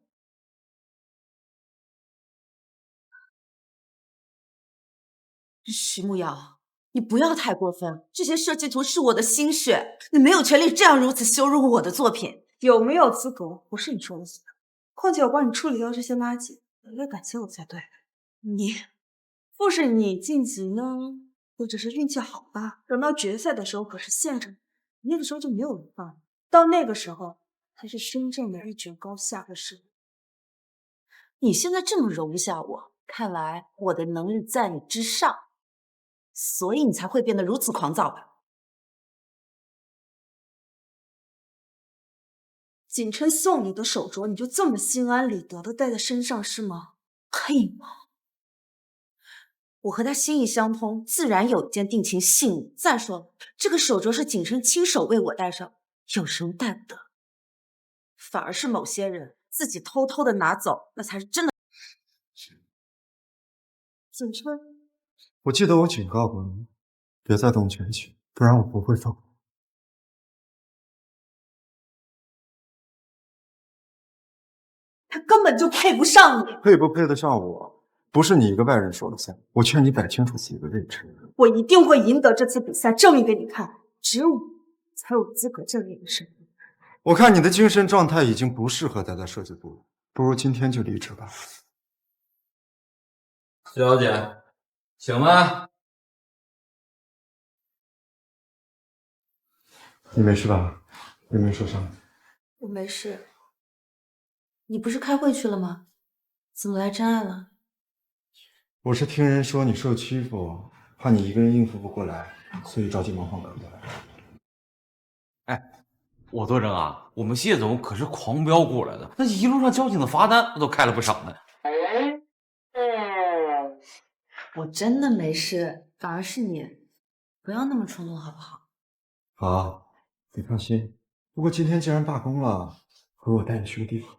徐慕瑶，你不要太过分，这些设计图是我的心血，你没有权利这样如此羞辱我的作品。有没有资格不是你说了算，况且我帮你处理掉这些垃圾，应该感谢我才对。你，不是你晋级呢，或者是运气好吧？等到决赛的时候可是现着你，那个时候就没有人放你，到那个时候才是真正的一决高下的事。你现在这么容不下我，看来我的能力在你之上。所以你才会变得如此狂躁吧？景琛送你的手镯，你就这么心安理得的戴在身上是吗？配吗？我和他心意相通，自然有一件定情信物。再说了，这个手镯是景琛亲手为我戴上，有什么戴不得？反而是某些人自己偷偷的拿走，那才是真的。景琛。我记得我警告过你，别再动权情，不然我不会放过你。他根本就配不上你，配不配得上我，不是你一个外人说了算。我劝你摆清楚自己的位置。我一定会赢得这次比赛，证明给你看，只有我才有资格证明身份。我看你的精神状态已经不适合待在设计部了，不如今天就离职吧。徐小姐。醒了？你没事吧？有没有受伤？我没事。你不是开会去了吗？怎么来真爱了？我是听人说你受欺负，怕你一个人应付不过来，所以着急忙慌赶过来。哎，我作证啊，我们谢总可是狂飙过来的，那一路上交警的罚单都开了不少呢。我真的没事，反而是你，不要那么冲动好不好？好，你放心。不过今天既然罢工了，和我带你去个地方。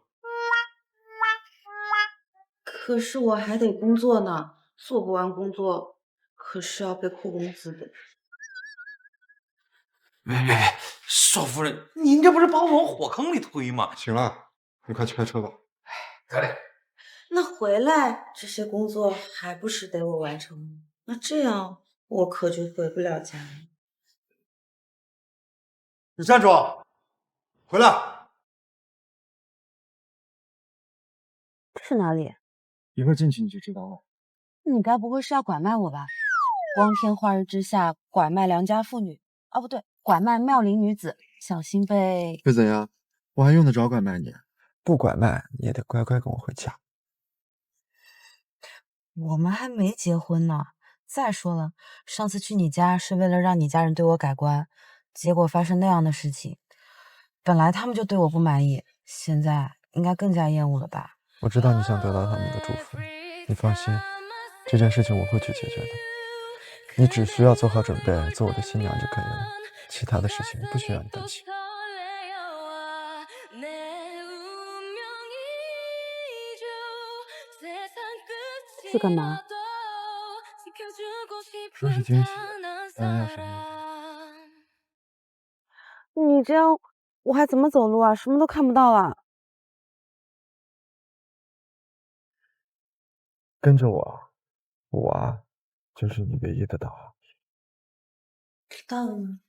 可是我还得工作呢，做不完工作可是要被扣工资的。喂，少夫人，您这不是把我往火坑里推吗？行了，你快去开车吧。快点。那回来这些工作还不是得我完成吗？那这样我可就回不了家了。你站住！回来！这是哪里？一会儿进去你就知道了。你该不会是要拐卖我吧？光天化日之下拐卖良家妇女，啊不对，拐卖妙龄女子，小心被……会怎样？我还用得着拐卖你？不拐卖你也得乖乖跟我回家。我们还没结婚呢。再说了，上次去你家是为了让你家人对我改观，结果发生那样的事情。本来他们就对我不满意，现在应该更加厌恶了吧？我知道你想得到他们的祝福，你放心，这件事情我会去解决的。你只需要做好准备，做我的新娘就可以了。其他的事情不需要你担心。是干嘛？说是惊喜，当然要神秘。你这样我还怎么走路啊？什么都看不到啊！跟着我，我啊，就是你唯一的导航。知道了吗？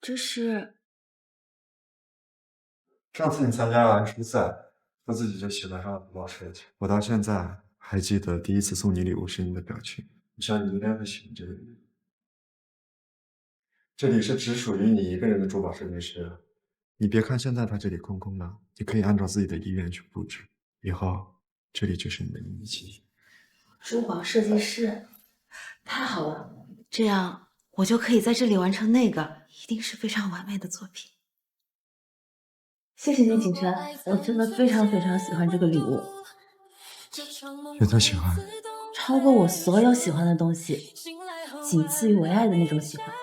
这是上次你参加完初赛，我自己就喜欢上了包设计。我到现在还记得第一次送你礼物时你的表情，我想你应该会喜欢这个礼物。这里是只属于你一个人的珠宝设计师，你别看现在它这里空空的，你可以按照自己的意愿去布置，以后这里就是你的秘密基地。珠宝设计师，太好了，这样我就可以在这里完成那个，一定是非常完美的作品。谢谢你，景琛，我真的非常非常喜欢这个礼物，有多喜欢？超过我所有喜欢的东西，仅次于唯爱的那种喜欢。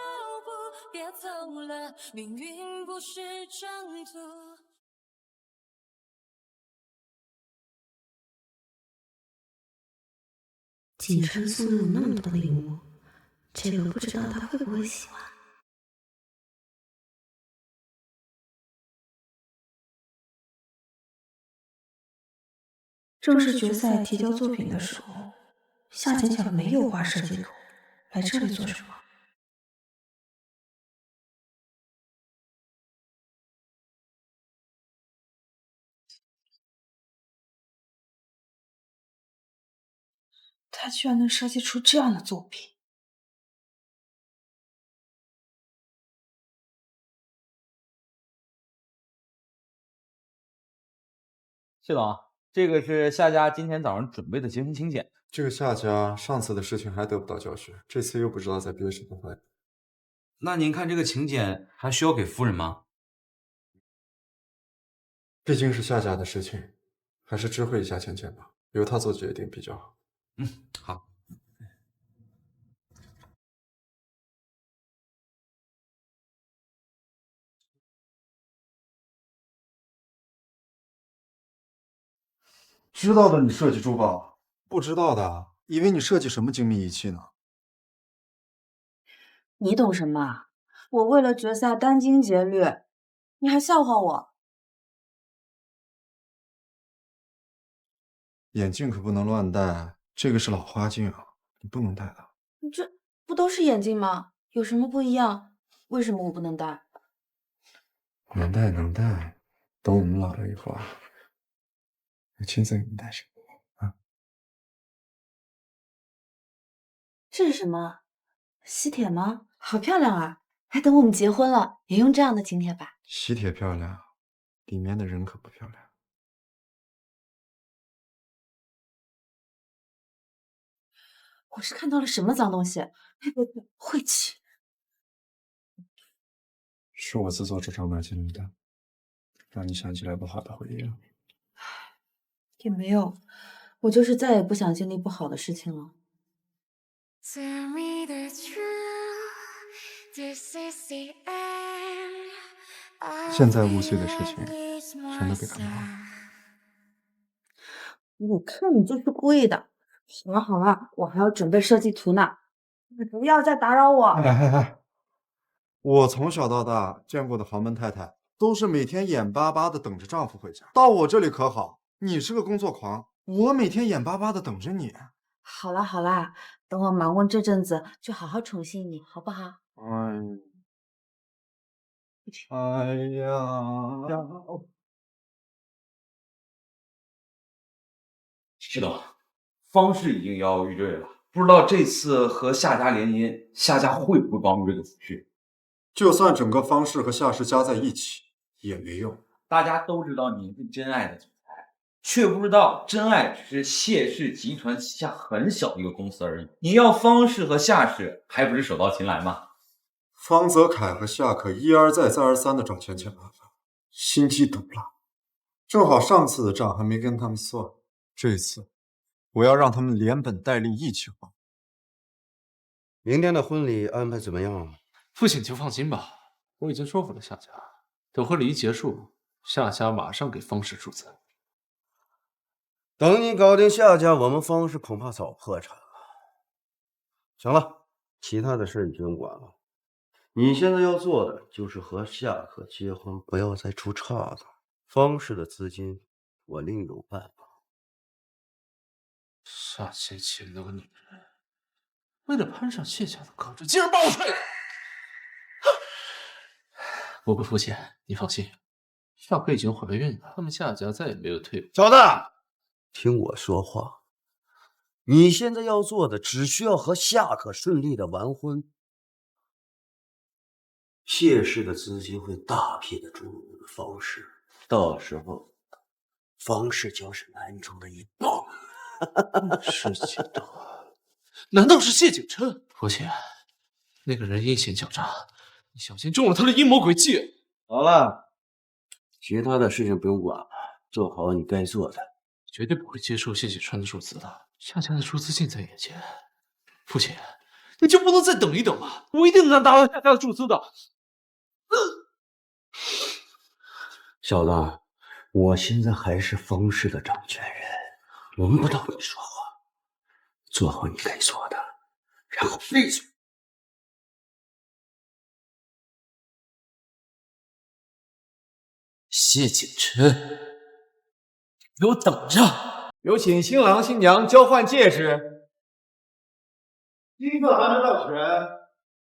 景琛送了我那么多礼物，这个不知道他会不会喜欢。正式决赛提交作品的时候，夏浅浅没有画设计图，来这里做什么？他居然能设计出这样的作品！谢总，这个是夏家今天早上准备的结婚请柬。这个夏家上次的事情还得不到教训，这次又不知道在憋什么坏。那您看这个请柬还需要给夫人吗？毕竟是夏家的事情，还是知会一下浅浅吧，由他做决定比较好。嗯，好。知道的你设计珠宝，不知道的以为你设计什么精密仪器呢？你懂什么？我为了决赛殚精竭虑，你还笑话我？眼镜可不能乱戴，这个是老花镜啊，你不能戴的。你这不都是眼镜吗？有什么不一样？为什么我不能戴？能戴能戴，等我们老了以后啊，我亲自给你戴上啊。这是什么？喜帖吗？好漂亮啊！还等我们结婚了，也用这样的请帖吧。喜帖漂亮，里面的人可不漂亮。我是看到了什么脏东西？晦气！是我自作主张买进来的，让你想起来不好的回忆了。也没有，我就是再也不想经历不好的事情了。现在5岁的事情，全都给他们忘了。我看你就是故意的。好了好了，我还要准备设计图呢，你不要再打扰我。哎，我从小到大见过的豪门太太，都是每天眼巴巴的等着丈夫回家。到我这里可好，你是个工作狂，我每天眼巴巴的等着你。好啦好啦，等我忙完这阵子，就好好宠幸你，好不好？哎呀！是的，方氏已经摇摇欲坠了，不知道这次和夏家联姻，夏家会不会帮助这个子婿？就算整个方氏和夏氏加在一起也没用。大家都知道你是真爱的总裁，却不知道真爱只是谢氏集团旗下很小的一个公司而已。你要方氏和夏氏，还不是手到擒来吗？方泽凯和夏可一而再再而三的找钱麻烦，心机毒辣。正好上次的账还没跟他们算，这次我要让他们连本带利一起还。明天的婚礼安排怎么样？父亲就放心吧，我已经说服了夏家，等婚礼一结束，夏家马上给方氏注资。等你搞定夏家，我们方氏恐怕早破产了。行了，其他的事你不用管了。你现在要做的就是和夏可结婚，不要再出岔子。方氏的资金我另有办法。夏千千那个女人，为了攀上谢家的高枝，竟然把我踹了！我不服气，你放心，夏可已经怀孕了，他们夏家再也没有退路。小子，听我说话，你现在要做的只需要和夏可顺利的完婚。谢氏的资金会大批的注入方氏，到时候方氏将是囊中的一宝。事情多，难道是谢景琛？父亲，那个人阴险狡诈，你小心中了他的阴谋诡计。好了，其他的事情不用管了，做好你该做的。绝对不会接受谢景川的注资的，夏家的注资近在眼前。父亲，你就不能再等一等吗？我一定能拿到夏家的注资的。小子，我现在还是方氏的掌权人，轮不到你说话。做好你该做的，然后闭嘴。谢景琛，给我等着！有请新郎新娘交换戒指。第一个还没到全，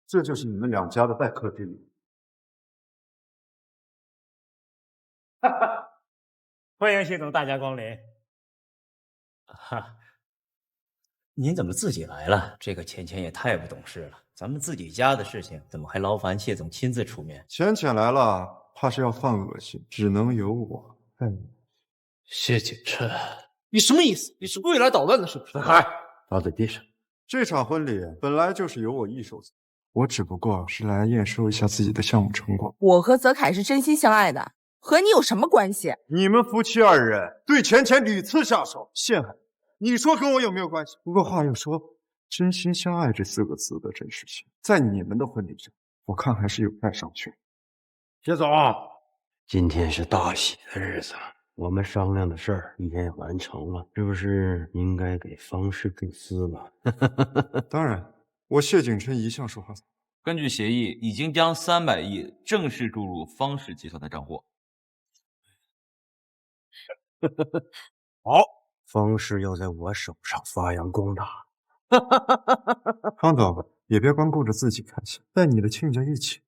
这就是你们两家的待客之礼。欢迎谢总大驾光临。哈，您怎么自己来了？这个钱钱也太不懂事了。咱们自己家的事情，怎么还劳烦谢总亲自出面？浅浅来了，怕是要犯恶心，只能由我。谢景琛，你什么意思？你是故意来捣乱的，是不是？泽凯，把嘴闭上。这场婚礼本来就是由我一手策，我只不过是来验收一下自己的项目成果。我和泽凯是真心相爱的，和你有什么关系？你们夫妻二人对钱钱屡次下手，陷害，你说跟我有没有关系？不过话又说，真心相爱这4个字的真实性，在你们的婚礼上，我看还是有待商榷。谢总，今天是大喜的日子，我们商量的事儿已经完成了，是不是应该给方氏注资了？当然，我谢景琛一向说话早。根据协议，已经将300亿正式注入方氏集团的账户。好，方氏要在我手上发扬光大。方总也别光顾着自己开心，带你的亲家一起。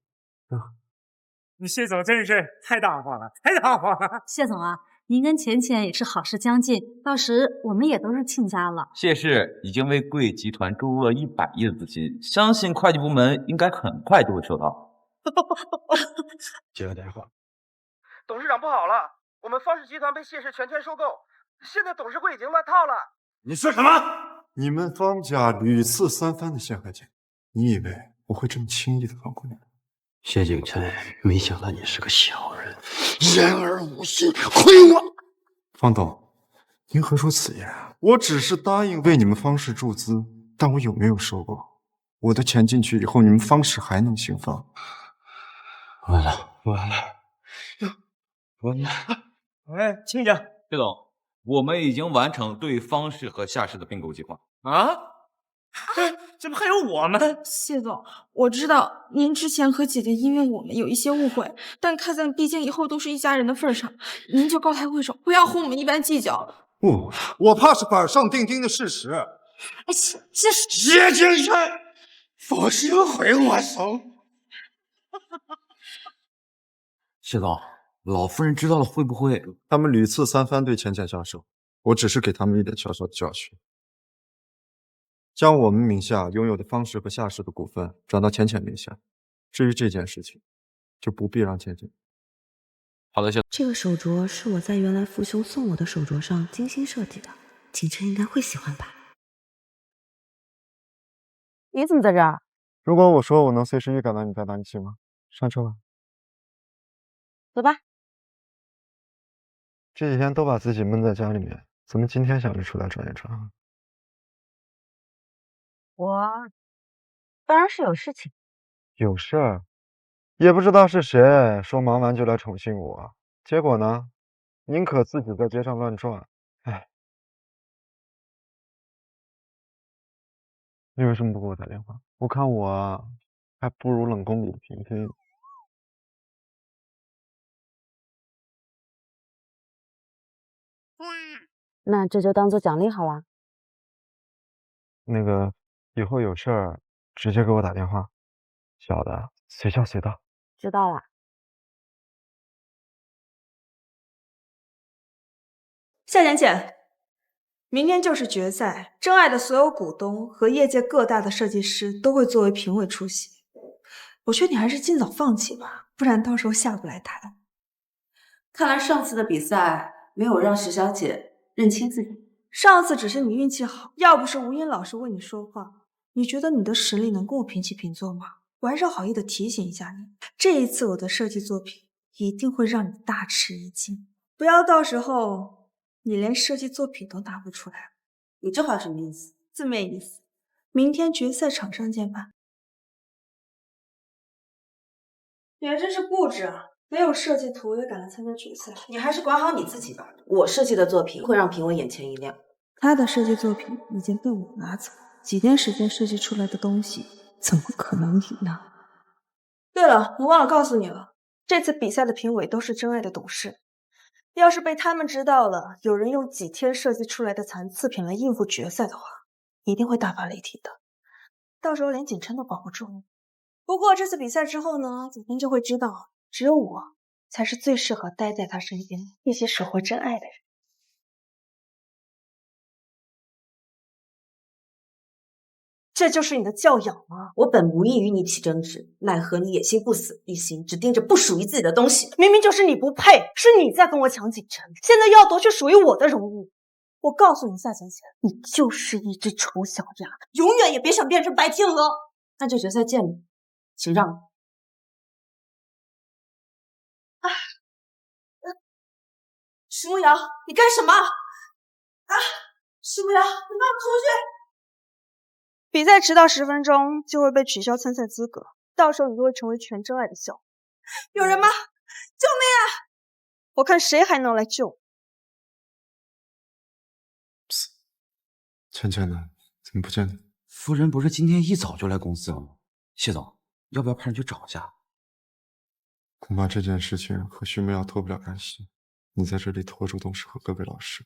谢总真是太大方了，太大方了。谢总啊，您跟钱钱也是好事将近，到时我们也都是亲家了。谢氏已经为贵集团注入了100亿的资金，相信会计部门应该很快就会收到。接个电话。董事长不好了，我们方氏集团被谢氏全权收购，现在董事会已经乱套了。你说什么？你们方家屡次3番的陷害钱，你以为我会这么轻易的放过你们？谢景琛，没想到你是个小人，言而无信，亏我！方董，您何出此言啊？我只是答应为你们方氏注资，但我有没有收过？我的钱进去以后，你们方氏还能兴放？完了，完了，完了！哎，亲家，谢总，我们已经完成对方氏和夏氏的并购计划啊！这不还有我们？谢总，我知道您之前和姐姐因为我们有一些误会，但看在毕竟以后都是一家人的份上，您就高抬贵手，不要和我们一般计较。不，我怕是板上钉钉的事实。哎，这是谢景琛，方氏毁我手。谢总，老夫人知道了会不会？他们屡次三番对浅浅下手，我只是给他们一点小小的教训，将我们名下拥有的方氏和夏氏的股份转到浅浅名下。至于这件事情，就不必让浅浅。好的，这个手镯是我在原来父兄送我的手镯上精心设计的，景琛应该会喜欢吧？你怎么在这儿？如果我说我能随时预感到你在哪，你信吗？上车吧。走吧。这几天都把自己闷在家里面，怎么今天想着出来转一转？我当然是有事情。有事儿？也不知道是谁说忙完就来宠幸我，结果呢，宁可自己在街上乱转。哎，你为什么不给我打电话？我看我还不如冷宫里的嫔妃。那这就当做奖励好了。那个，以后有事儿直接给我打电话，小的随叫随到。知道了。夏浅浅，明天就是决赛，真爱的所有股东和业界各大的设计师都会作为评委出席。我劝你还是尽早放弃吧，不然到时候下不来台。看来上次的比赛没有让石小姐认清自己。上次只是你运气好，要不是吴音老师为你说话，你觉得你的实力能跟我平起平坐吗？我还是好意的提醒一下你，这一次我的设计作品一定会让你大吃一惊，不要到时候你连设计作品都拿不出来。你这话什么意思？字面意思。明天决赛场上见吧。你还真是固执啊！没有设计图也敢来参加决赛，你还是管好你自己吧。我设计的作品会让评委眼前一亮。他的设计作品已经被我拿走，几天时间设计出来的东西，怎么可能赢呢？对了，我忘了告诉你了，这次比赛的评委都是真爱的董事。要是被他们知道了，有人用几天设计出来的残次品来应付决赛的话，一定会大发雷霆的。到时候连景琛都保不住你。不过这次比赛之后呢，景琛就会知道，只有我才是最适合待在他身边，一起守护真爱的人。这就是你的教养吗？我本无意与你起争执，奈何你野心不死，一心只盯着不属于自己的东西。明明就是你不配，是你在跟我抢景琛，现在又要夺去属于我的荣誉。我告诉你，夏浅浅，你就是一只丑小鸭，永远也别想变成白天鹅。那就决赛见你，请让。石慕瑶，你干什么？石慕瑶，你放我出去！比赛迟到10分钟就会被取消参赛资格，到时候你就会成为全真爱的笑话。有人吗？救命啊！我看谁还能来救。浅浅的，怎么不见你？夫人不是今天一早就来公司了吗？谢总，要不要派人去找一下？恐怕这件事情和徐梅瑶脱不了干系。你在这里拖住董事和各位老师，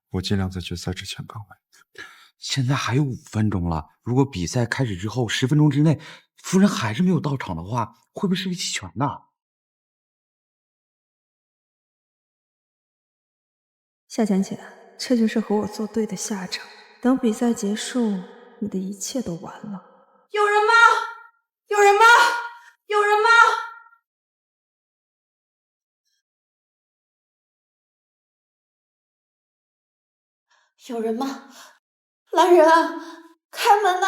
我尽量在决赛之前赶回。现在还有5分钟了，如果比赛开始之后10分钟之内，夫人还是没有到场的话，会不会是个弃权呢？夏浅浅，这就是和我作对的下场。等比赛结束，你的一切都完了。有人吗？有人吗？有人吗？有人吗？来人啊！开门呐！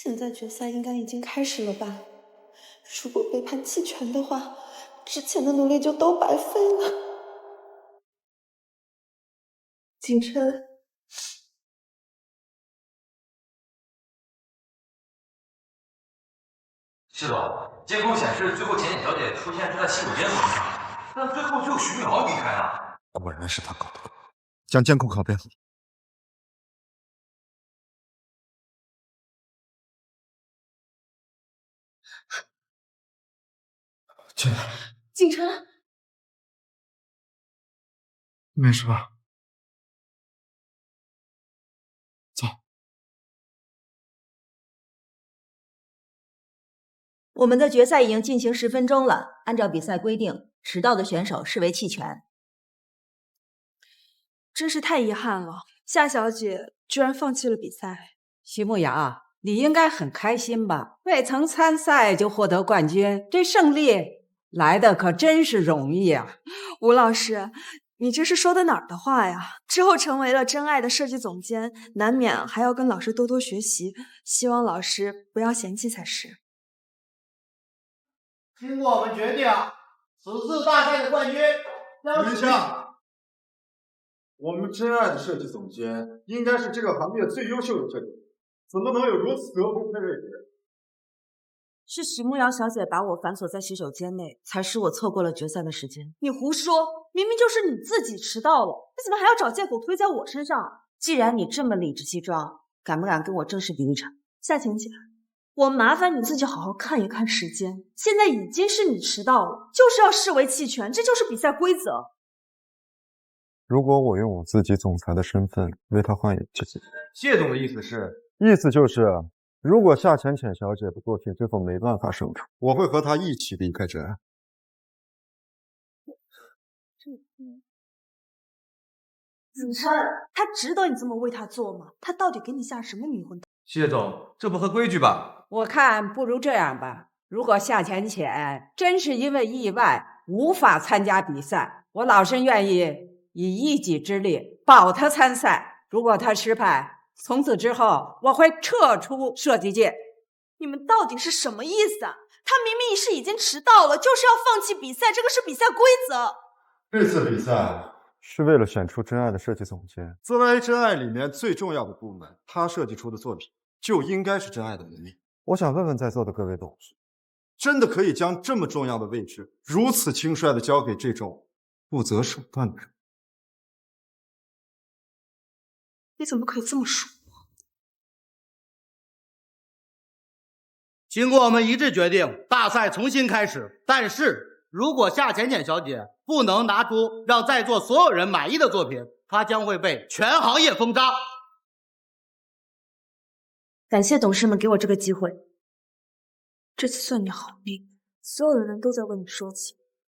现在决赛应该已经开始了吧？如果被判弃权的话，之前的努力就都白费了。景琛，谢总，监控显示最后浅浅小姐出现是在洗手间房上，但最后只有徐明瑶离开了。果然是他搞的，将监控拷贝好。进来，景琛，没事吧？走。我们的决赛已经进行10分钟了，按照比赛规定，迟到的选手视为弃权。真是太遗憾了，夏小姐居然放弃了比赛。徐慕瑶，你应该很开心吧？未曾参赛就获得冠军，这胜利来的可真是容易啊！吴老师，你这是说的哪儿的话呀？之后成为了真爱的设计总监，难免还要跟老师多多学习，希望老师不要嫌弃才是。经过我们决定，此次大赛的冠军等一下，我们真爱的设计总监应该是这个行业最优秀的设计师，怎么能有如此德不配位的人？是徐慕瑶小姐把我反锁在洗手间内，才使我错过了决赛的时间。你胡说，明明就是你自己迟到了，你怎么还要找借口推在我身上？既然你这么理直气壮，敢不敢跟我正式比一场？夏浅浅，我麻烦你自己好好看一看时间，现在已经是你迟到了，就是要视为弃权，这就是比赛规则。如果我用我自己总裁的身份为他换演技，谢总的意思是？意思就是，如果夏浅浅小姐的作品最后没办法胜出，我会和她一起离开真爱。子琛，他值得你这么为他做吗？他到底给你下什么迷魂？谢总，这不合规矩吧？我看不如这样吧，如果夏浅浅真是因为意外无法参加比赛，我老身愿意以一己之力保他参赛。如果他失败，从此之后我会撤出设计界。你们到底是什么意思啊？他明明是已经迟到了，就是要放弃比赛，这个是比赛规则。这次比赛是为了选出真爱的设计总监。作为真爱里面最重要的部门，他设计出的作品就应该是真爱的能力。我想问问在座的各位董事，真的可以将这么重要的位置如此轻率地交给这种不择手段的人？你怎么可以这么说？经过我们一致决定，大赛重新开始。但是，如果夏浅浅小姐不能拿出让在座所有人满意的作品，她将会被全行业封杀。感谢董事们给我这个机会，这次算你好命，所有的人都在为你说情，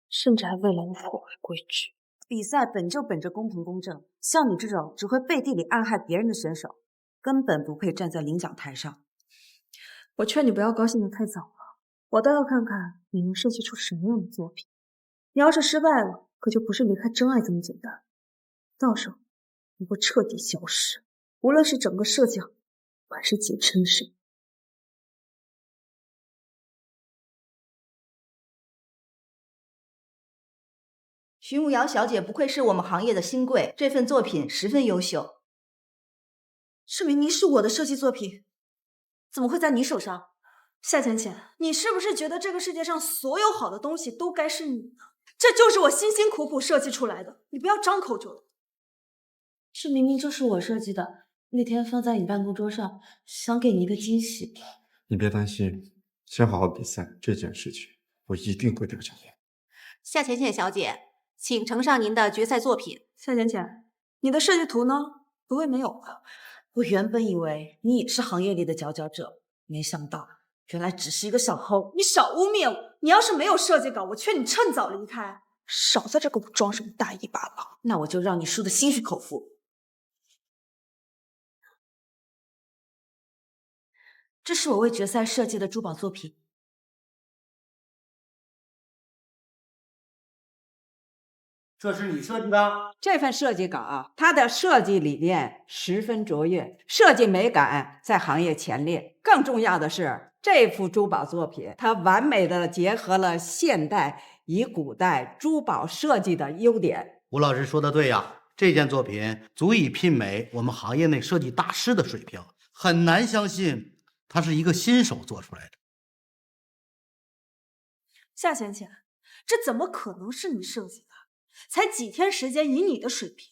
甚至还为了你破坏规矩。比赛本就本着公平公正，像你这种只会背地里暗害别人的选手，根本不配站在领奖台上。我劝你不要高兴得太早了，我倒要看看你能设计出什么样的作品。你要是失败了，可就不是离开真爱这么简单，到时候你会彻底消失，无论是整个设计行业，还是景琛氏。徐慕瑶小姐不愧是我们行业的新贵，这份作品十分优秀。这明明是我的设计作品，怎么会在你手上？夏浅浅，你是不是觉得这个世界上所有好的东西都该是你的？这就是我辛辛苦苦设计出来的，你不要张口就来。这明明就是我设计的，那天放在你办公桌上，想给你一个惊喜。你别担心，先好好比赛这件事情，我一定会调查的。夏浅浅小姐，请呈上您的决赛作品。夏浅浅，你的设计图呢？不会没有吧？我原本以为你也是行业里的佼佼者，没想到原来只是一个小偷。你少污蔑我！你要是没有设计稿，我劝你趁早离开，少在这给我装什么大尾巴狼。那我就让你输得心服口服。这是我为决赛设计的珠宝作品。这是你设计的？这份设计稿，它的设计理念十分卓越，设计美感在行业前列。更重要的是，这幅珠宝作品，它完美的结合了现代与古代珠宝设计的优点。吴老师说的对呀，这件作品足以媲美我们行业内设计大师的水平，很难相信他是一个新手做出来的。夏浅浅，这怎么可能是你设计的？才几天时间，以你的水平，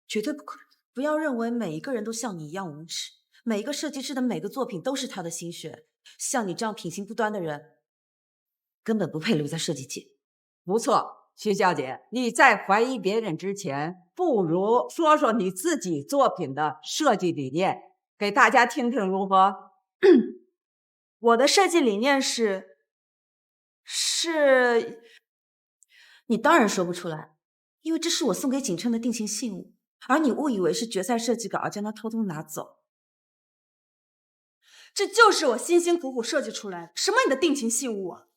绝对不可能。不要认为每一个人都像你一样无耻，每一个设计师的每个作品都是他的心血。像你这样品行不端的人，根本不配留在设计界。不错，徐小姐，你在怀疑别人之前，不如说说你自己作品的设计理念，给大家听听如何？我的设计理念是，你当然说不出来，因为这是我送给景琛的定情信物，而你误以为是决赛设计稿，将它偷偷拿走。这就是我辛辛苦苦设计出来的，什么你的定情信物啊？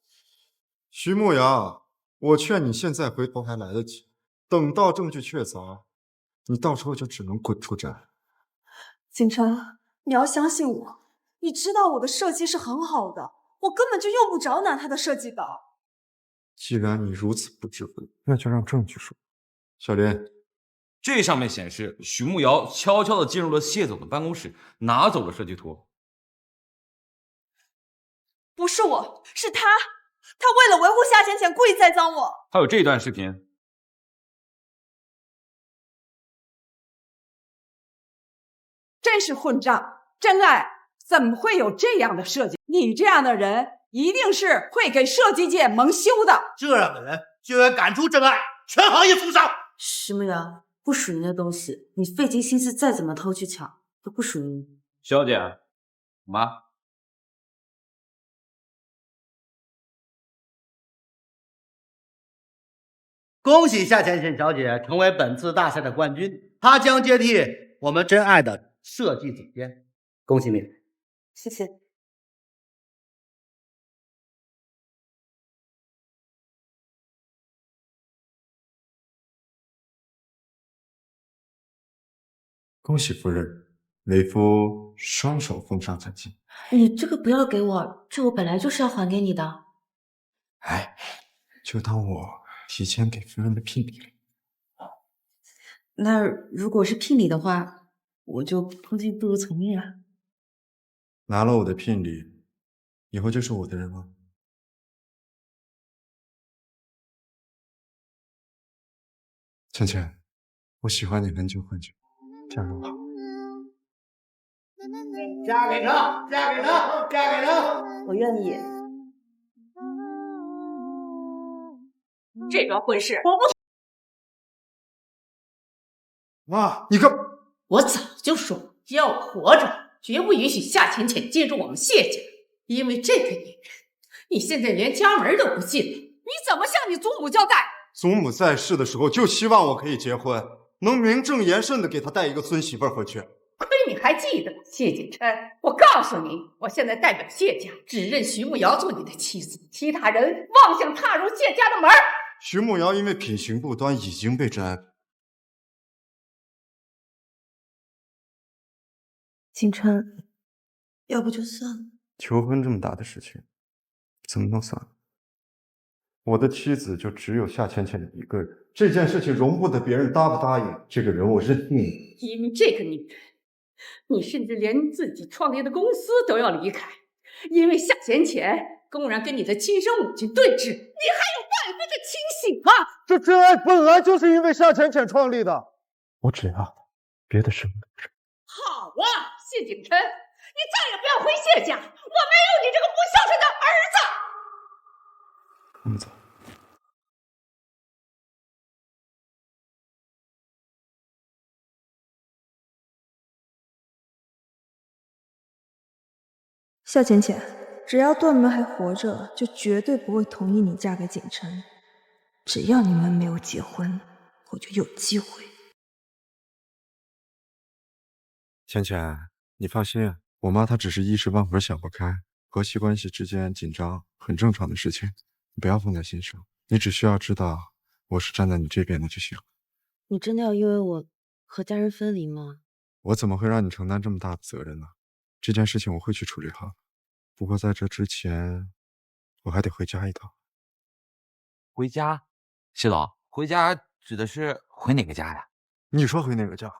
徐牧阳，我劝你现在回头还来得及，等到证据确凿，你到时候就只能滚出战。景琛，你要相信我，你知道我的设计是很好的，我根本就用不着拿他的设计稿。既然你如此不智慧，那就让证据说。小林，这上面显示许慕瑶悄悄地进入了谢总的办公室，拿走了设计图。不是我，是他为了维护夏浅浅故意栽赃我。还有这段视频，真是混账！真爱怎么会有这样的设计？你这样的人一定是会给设计界蒙羞的。这样的人就要赶出真爱，全行业封杀。徐慕瑶，不属于你的东西，你费尽心思再怎么偷去抢，都不属于你。小姐，妈。恭喜夏浅浅小姐成为本次大赛的冠军，她将接替我们真爱的设计总监，恭喜你！谢谢。恭喜夫人，为夫双手奉上奖金。你这个不要给我，这我本来就是要还给你的。哎，就当我提前给夫人的聘礼了。那如果是聘礼的话，我就恭敬不如从命啊。拿了我的聘礼，以后就是我的人了。倩倩，我喜欢你很久很久，嫁给我好。嫁给他，嫁给他，嫁给他！我愿意。这桩婚事我不。妈，你看，我早就说，只要我活着，绝不允许夏浅浅进入我们谢家。因为这个女人，你现在连家门都不进了，你怎么向你祖母交代？祖母在世的时候就希望我可以结婚，能名正言顺的给她带一个孙媳妇回去。亏你还记得谢景琛，我告诉你，我现在代表谢家，只认徐慕瑶做你的妻子，其他人妄想踏入谢家的门。徐慕瑶因为品行不端已经被真爱。景琛，要不就算了。求婚这么大的事情，怎么能算了？我的妻子就只有夏浅浅一个人，这件事情容不得别人答不答应。这个人我认定。因为这个女人，你甚至连自己创立的公司都要离开，因为夏浅浅公然跟你的亲生母亲对峙，你还有半分的清醒吗？这真爱本来就是因为夏浅浅创立的，我只要她，别的什么都不是。好啊，谢景琛，你再也不要回谢家，我没有你这个不孝顺的儿子。我们走。夏浅浅，只要段门还活着，就绝对不会同意你嫁给景琛。只要你们没有结婚，我就有机会。浅浅，你放心，我妈她只是一时半会儿想不开，婆媳关系之间紧张很正常的事情，你不要放在心上。你只需要知道，我是站在你这边的就行。你真的要因为我和家人分离吗？我怎么会让你承担这么大的责任呢？这件事情我会去处理好。不过在这之前，我还得回家一趟。回家？谢总，回家指的是回哪个家呀？你说回哪个家？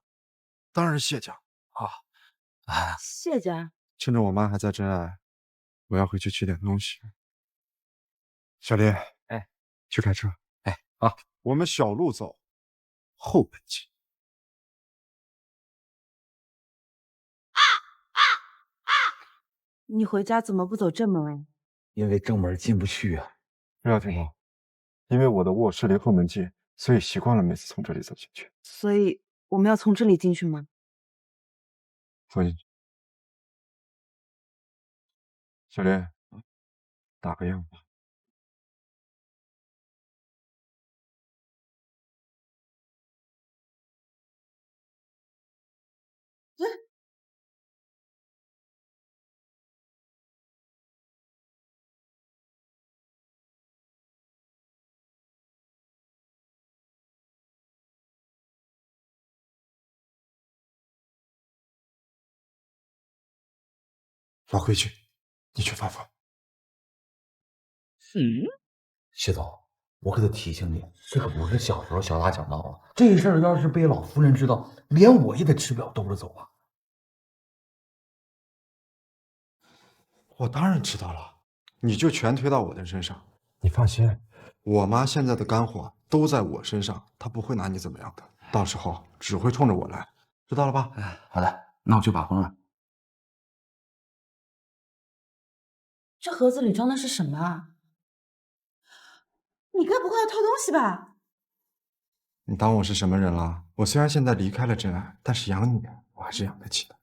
当然是谢家啊！谢家。趁着我妈还在真爱，我要回去取点东西。小林，哎，去开车。哎，好，我们小路走，后门进。你回家怎么不走正门啊？因为正门进不去啊。不要听到，因为我的卧室离后门近，所以习惯了每次从这里走进去。所以我们要从这里进去吗？走进去。小林，打个样吧。发回去，你去发发。谢总，我可得提醒你，这可不是小时候小打小闹啊！这事儿要是被老夫人知道，连我也得吃不了兜着走啊！我当然知道了，你就全推到我的身上。你放心，我妈现在的肝火都在我身上，她不会拿你怎么样的。到时候只会冲着我来，知道了吧？好的，那我去把风了。这盒子里装的是什么啊？你该不会要偷东西吧？你当我是什么人了？我虽然现在离开了真爱，但是养你我还是养得起的，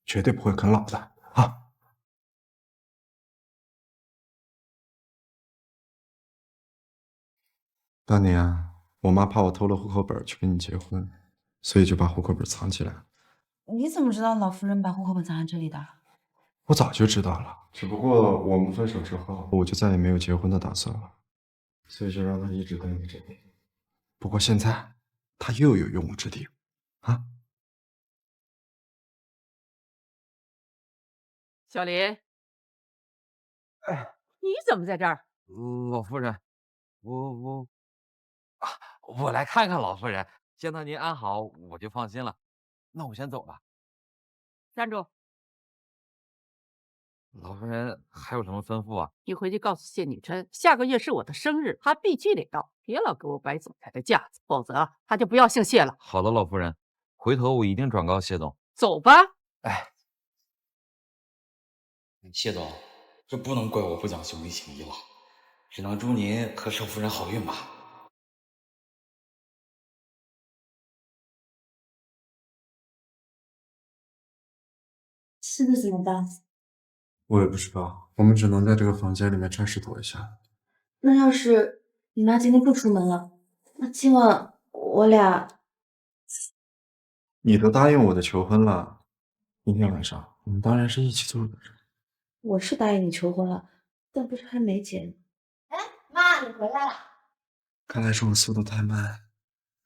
绝对不会啃老的啊！当年我妈怕我偷了户口本去跟你结婚，所以就把户口本藏起来了。你怎么知道老夫人把户口本藏在这里的？我早就知道了，只不过我们分手之后，我就再也没有结婚的打算了，所以就让她一直待在这里。不过现在她又有用武之地啊！小林，哎，你怎么在这儿？老夫人，我来看看老夫人，见到您安好，我就放心了。那我先走了。站住！老夫人还有什么吩咐啊？你回去告诉谢女琛，下个月是我的生日，她必须得到，别老给我摆总裁的架子，否则她就不要姓谢了。好的，老夫人，回头我一定转告谢总。走吧。哎，谢总，这不能怪我不讲兄弟情谊了，只能祝您和少夫人好运吧。现在怎么办？我也不知道，我们只能在这个房间里面暂时躲一下。那要是你妈今天不出门了，那今晚我俩……你都答应我的求婚了，明天晚上我们当然是一起做的。我是答应你求婚了，但不是还没结。哎，妈，你回来了。看来是我速度太慢，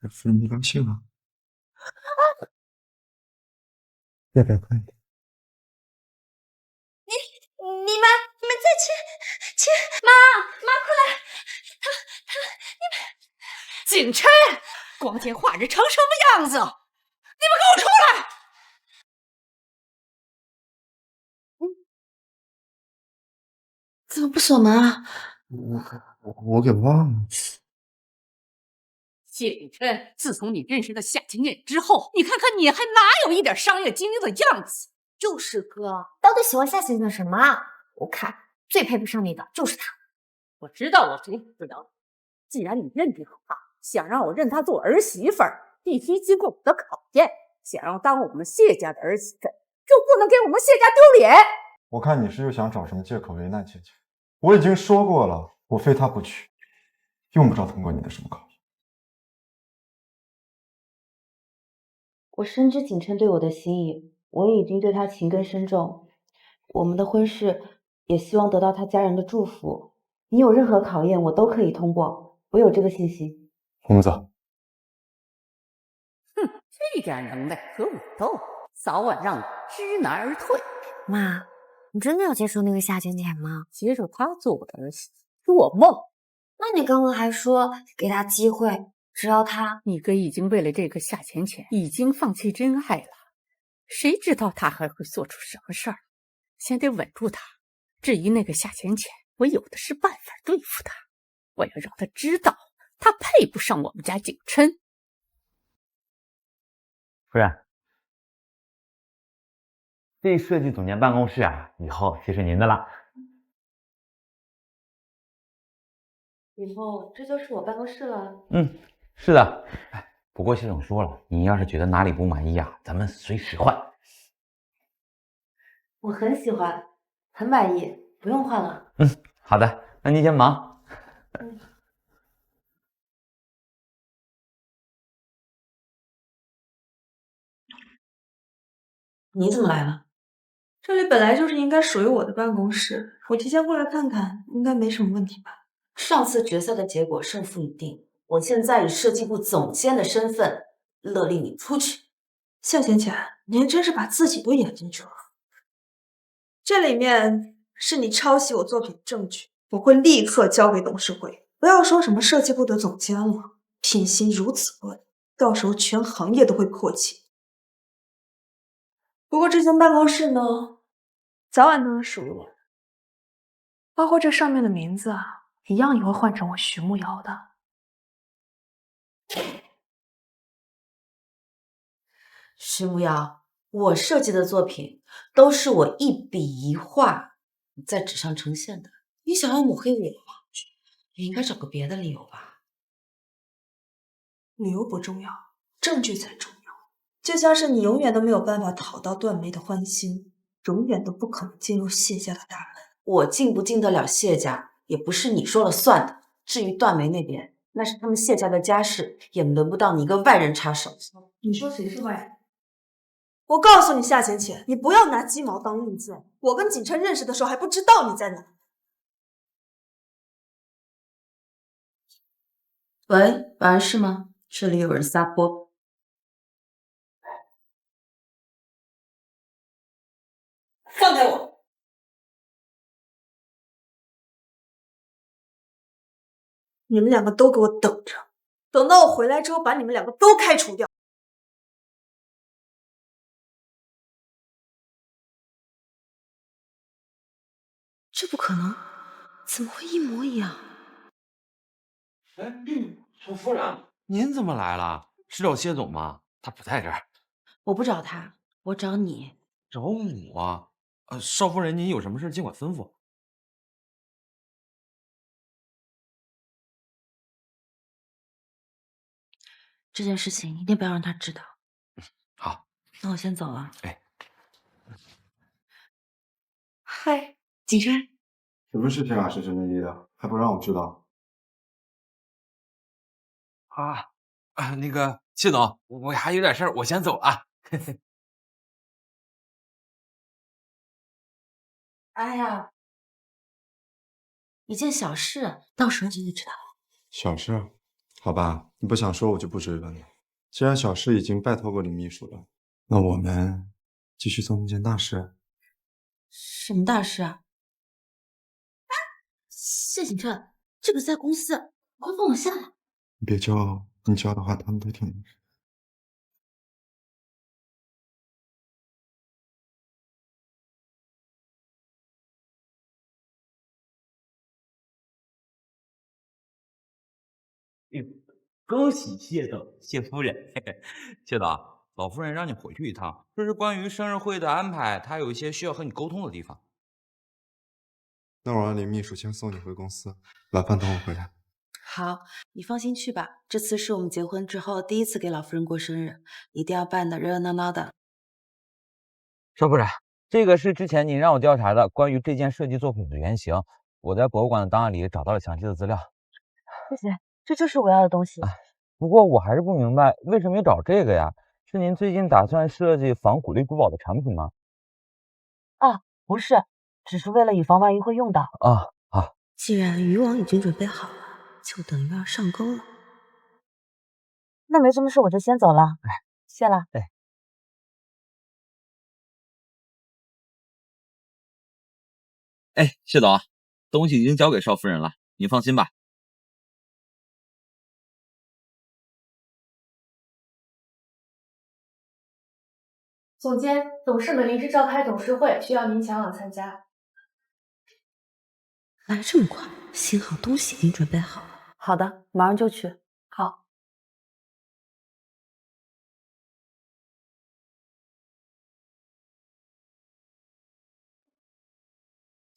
让夫人不高兴了。要不要快一点？你们再亲，妈，快来！你们，景琛，光天化日成什么样子？你们给我出来！怎么不锁门啊？我给忘了。景琛，自从你认识了夏青燕之后，你看看你还哪有一点商业精英的样子？就是哥，到底喜欢夏星星什么啊？我看最配不上你的就是他。我知道，我知道。既然你认定了他，想让我认他做儿媳妇儿，必须经过我的考验。想要当我们谢家的儿媳妇，就不能给我们谢家丢脸。我看你是又想找什么借口为难倩倩。我已经说过了，我非她不娶，用不着通过你的什么考验。我深知景琛对我的心意，我也已经对他情根深重。我们的婚事也希望得到他家人的祝福。你有任何考验，我都可以通过，我有这个信心。我们走。哼，这点能耐和我斗，早晚让你知难而退。妈，你真的要接受那个夏浅浅吗？接受她做我的儿媳，做梦！那你刚刚还说给他机会，只要他……你哥已经为了这个夏浅浅已经放弃真爱了，谁知道他还会做出什么事儿？先得稳住他。至于那个夏浅浅，我有的是办法对付他。我要让他知道，他配不上我们家景琛。夫人，这设计总监办公室啊，以后就是您的了。以后这就是我办公室了。嗯，是的。哎，不过谢总说了，您要是觉得哪里不满意啊，咱们随时换。我很喜欢，很满意，不用换了。嗯，好的，那您先忙。你怎么来了？这里本来就是应该属于我的办公室，我提前过来看看，应该没什么问题吧？上次决赛的结果胜负已定，我现在以设计部总监的身份勒令你出去。夏浅浅，你还真是把自己都演进去了。这里面是你抄袭我作品的证据，我会立刻交给董事会。不要说什么设计部的总监了，品行如此恶劣，到时候全行业都会唾弃。不过这间办公室呢，早晚都能属于我，包括这上面的名字啊，一样也会换成我徐慕瑶的。徐慕瑶，我设计的作品都是我一笔一画在纸上呈现的，你想要抹黑我，也应该找个别的理由吧？理由不重要，证据才重要。就像是你永远都没有办法讨到段梅的欢心，永远都不可能进入谢家的大门。我进不进得了谢家，也不是你说了算的。至于段梅那边，那是他们谢家的家事，也轮不到你一个外人插手。你说谁是外人？我告诉你，夏浅浅，你不要拿鸡毛当令箭。我跟景琛认识的时候还不知道你在哪。喂，晚安是吗？这里有人撒泼。放开我！你们两个都给我等着，等到我回来之后，把你们两个都开除掉。这不可能，怎么会一模一样？哎，少夫人，您怎么来了？是找谢总吗？他不在这儿。我不找他，我找你。找我？少夫人，您有什么事尽管吩咐。这件事情一定不要让他知道。好，那我先走了。哎，嗨，景琛，什么事情啊？神神秘秘的，还不让我知道？那个谢总，我还有点事儿，我先走啊。哎呀，一件小事，到时候就会知道了。小事，好吧，你不想说我就不追问了。既然小事已经拜托过李秘书了，那我们继续做那件大事。什么大事啊？谢景琛，这个在公司，快放我下来！你别骄傲，你骄傲的话他们都听你。恭喜谢总、谢夫人。谢总，老夫人让你回去一趟，这是关于生日会的安排，她有一些需要和你沟通的地方。那我让李秘书先送你回公司，晚饭等我回来。好，你放心去吧。这次是我们结婚之后第一次给老夫人过生日，一定要办得热热闹闹的。少夫人，这个是之前您让我调查的关于这件设计作品的原型，我在博物馆的档案里找到了详细的资料。谢谢，这就是我要的东西。不过我还是不明白，为什么要找这个呀？是您最近打算设计仿古丽珠宝的产品吗？啊，不是，只是为了以防万一会用到。啊。既然渔网已经准备好了，就等于要上钩了。那没什么事，我就先走了。谢了。哎，谢总啊，东西已经交给邵夫人了，您放心吧。总监，董事们临时召开董事会，需要您前往参加。来这么快，幸好东西已经准备好了。好的，马上就去。好。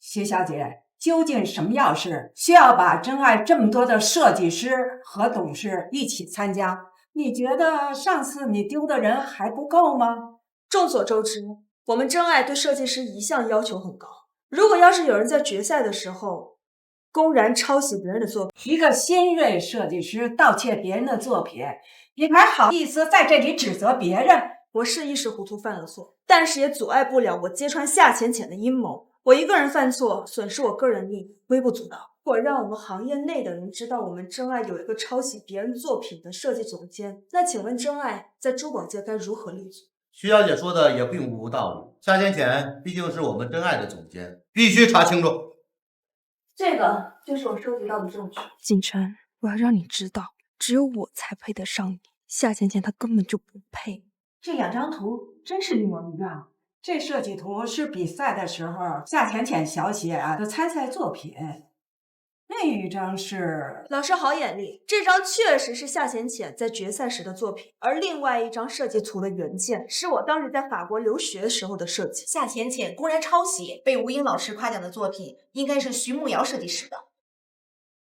谢小姐，究竟什么要事需要把真爱这么多的设计师和董事一起参加？你觉得上次你丢的人还不够吗？众所周知，我们真爱对设计师一向要求很高。如果要是有人在决赛的时候公然抄袭别人的作品，一个新锐设计师盗窃别人的作品，你还好意思在这里指责别人？我是一时糊涂犯了错，但是也阻碍不了我揭穿夏浅浅的阴谋。我一个人犯错，损失我个人利益，微不足道。我让我们行业内的人知道我们真爱有一个抄袭别人作品的设计总监，那请问真爱在珠宝界该如何立足？徐小姐说的也并无道理。夏浅浅毕竟是我们真爱的总监，必须查清楚。这个就是我收集到的证据。景琛，我要让你知道，只有我才配得上你。夏浅浅她根本就不配。这两张图真是一模一样。这设计图是比赛的时候夏浅浅小姐的参赛作品，另一张是……老师好眼力，这张确实是夏浅浅在决赛时的作品，而另外一张设计图的原件是我当时在法国留学时候的设计。夏浅浅公然抄袭被吴英老师夸奖的作品，应该是徐慕瑶设计师的。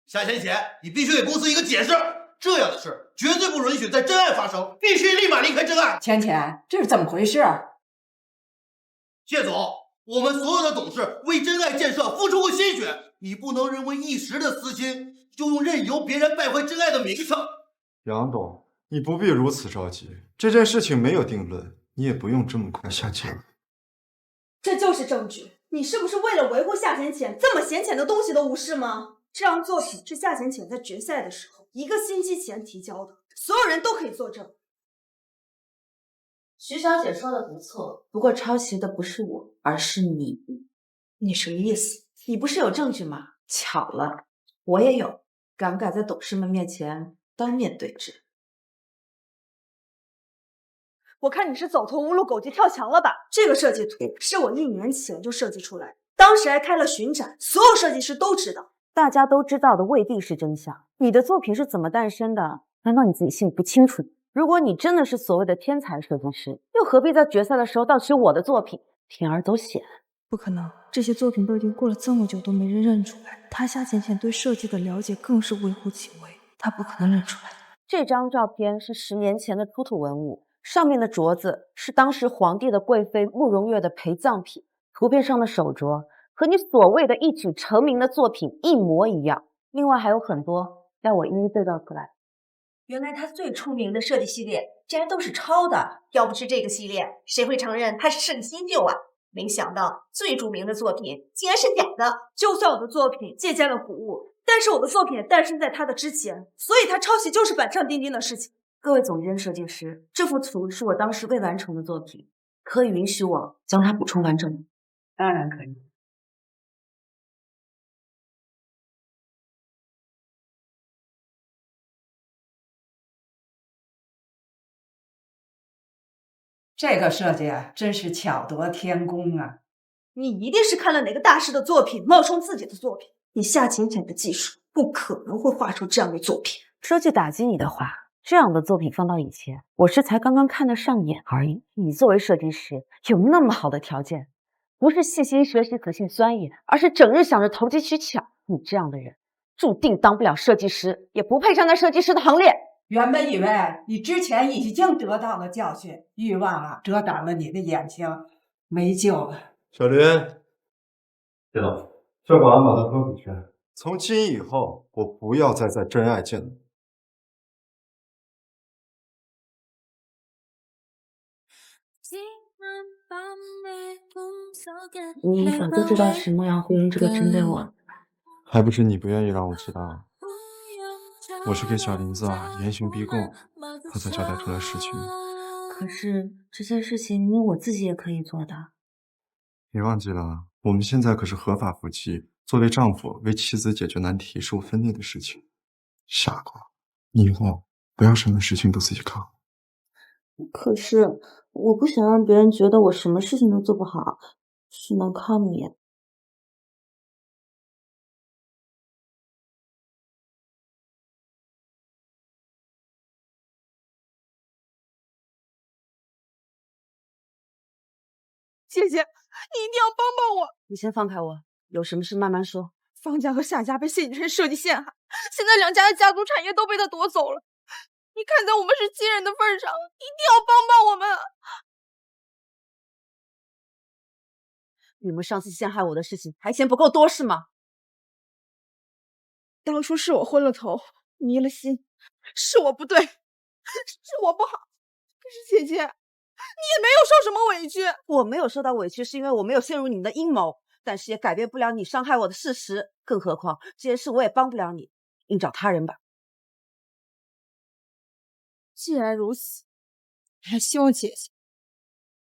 夏浅浅，你必须给公司一个解释，这样的事绝对不允许在真爱发生，必须立马离开真爱。浅浅，这是怎么回事？谢总，我们所有的董事为真爱建设付出过心血，你不能因为一时的私心，就用任由别人败坏真爱的名声。杨董，你不必如此着急，这件事情没有定论，你也不用这么快下结论。这就是证据，你是不是为了维护夏浅浅，这么显浅的东西都无视吗？这张作品是夏浅浅在决赛的时候1个星期前提交的，所有人都可以作证。徐小姐说的不错，不过抄袭的不是我，而是你。你什么意思？你不是有证据吗？巧了，我也有。敢不敢在董事们面前当面对质？我看你是走投无路，狗急跳墙了吧？这个设计图是我1年前就设计出来的，当时还开了巡展，所有设计师都知道。大家都知道的未必是真相。你的作品是怎么诞生的？难道你自己心里不清楚？如果你真的是所谓的天才设计师，又何必在决赛的时候盗取我的作品，铤而走险？不可能，这些作品都已经过了这么久，都没人认出来。他夏浅浅对设计的了解更是微乎其微，他不可能认出来。这张照片是10年前的出土文物，上面的镯子是当时皇帝的贵妃慕容月的陪葬品，图片上的手镯和你所谓的一举成名的作品一模一样。另外还有很多，要我一一对照出来。原来他最出名的设计系列竟然都是抄的，要不是这个系列，谁会承认他是设计新秀啊？没想到最著名的作品竟然是假的。就算我的作品借鉴了古物，但是我的作品也诞生在他的之前，所以他抄袭就是板上钉钉的事情。各位总监设计师，这幅图是我当时未完成的作品，可以允许我将它补充完整吗？当然可以。这个设计真是巧夺天工啊！你一定是看了哪个大师的作品，冒充自己的作品。你夏浅浅的技术不可能会画出这样的作品。说句打击你的话，这样的作品放到以前，我是才刚刚看得上眼而已。你作为设计师，有那么好的条件，不是细心学习、仔细钻研，而是整日想着投机取巧。你这样的人，注定当不了设计师，也不配站在设计师的行列。原本以为你之前已经得到了教训，欲望遮挡了你的眼睛，没救了。小林，谢总，这保安把他拖回去。从今以后，我不要再在真爱见你。你早就知道徐梦瑶会用这个针对我，还不是你不愿意让我知道。我是给小林子严刑逼供，他才交代出来实情。可是这些事情我自己也可以做的。别忘记了，我们现在可是合法夫妻，作为丈夫，为妻子解决难题是我分内的事情。傻瓜，你以后不要什么事情都自己扛。可是我不想让别人觉得我什么事情都做不好，是难看免。姐姐，你一定要帮帮我！你先放开我，有什么事慢慢说。方家和夏家被谢景琛设计陷害，现在两家的家族产业都被他夺走了。你看在我们是亲人的份上，一定要帮帮我们！你们上次陷害我的事情还嫌不够多是吗？当初是我昏了头，迷了心，是我不对，是我不好。可是姐姐，你也没有受什么委屈。我没有受到委屈，是因为我没有陷入你们的阴谋，但是也改变不了你伤害我的事实。更何况这件事我也帮不了你，另找他人吧。既然如此，还希望姐姐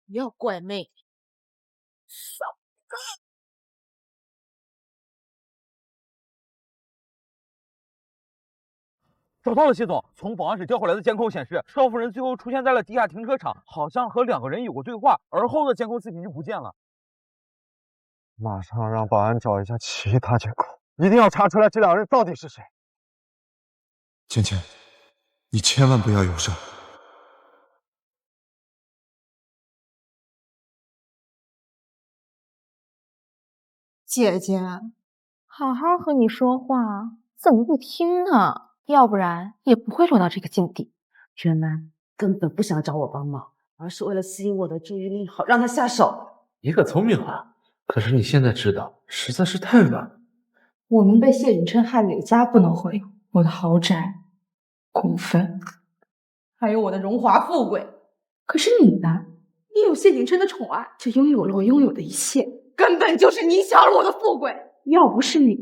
不要怪妹妹。找到了，谢总。从保安室调回来的监控显示，少夫人最后出现在了地下停车场，好像和2个人有过对话，而后的监控视频就不见了。马上让保安找一下其他监控，一定要查出来这2人到底是谁。芊芊，你千万不要有事。姐姐，好好和你说话，怎么不听呢？要不然也不会落到这个境地。原来根本不想找我帮忙，而是为了吸引我的注意力，好让他下手。你可聪明了，可是你现在知道，实在是太晚了。我们被谢景琛害了，有家不能回，我的豪宅、股份，还有我的荣华富贵。可是你呢？你有谢景琛的宠爱，就拥有了我拥有的一切。根本就是你抢了我的富贵，要不是你，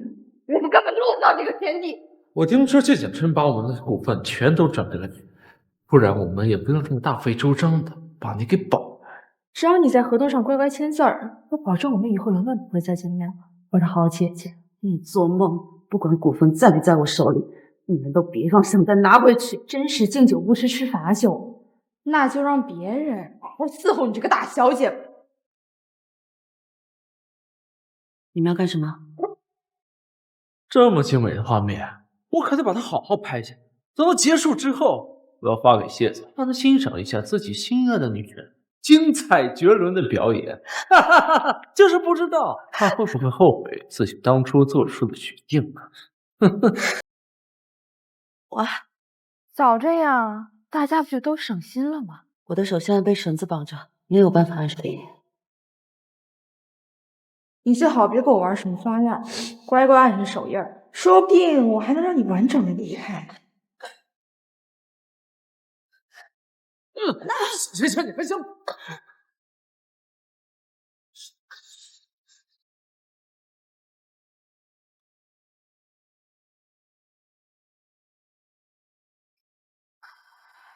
我们根本落不到这个田地。我听说谢景琛把我们的股份全都转给了你，不然我们也不用这么大费周章的把你给保了。只要你在合同上乖乖签字儿，我保证我们以后永远不会再见面了。我的好姐姐，你做梦！不管股份在不在我手里，你们都别妄想再拿回去。真是敬酒不吃吃罚酒，那就让别人好好伺候你这个大小姐吧。你们要干什么？这么精美的画面，我可得把它好好拍下来。等到结束之后，我要发给谢总，让他欣赏一下自己心爱的女人精彩绝伦的表演。哈哈哈哈！就是不知道他会不会后悔自己当初做出的决定呢？哇，早这样，大家不就都省心了吗？我的手现在被绳子绑着，没有办法按手。你最好别给我玩什么花样，乖乖按着手印儿，说不定我还能让你完整的离开。谁劝你分享？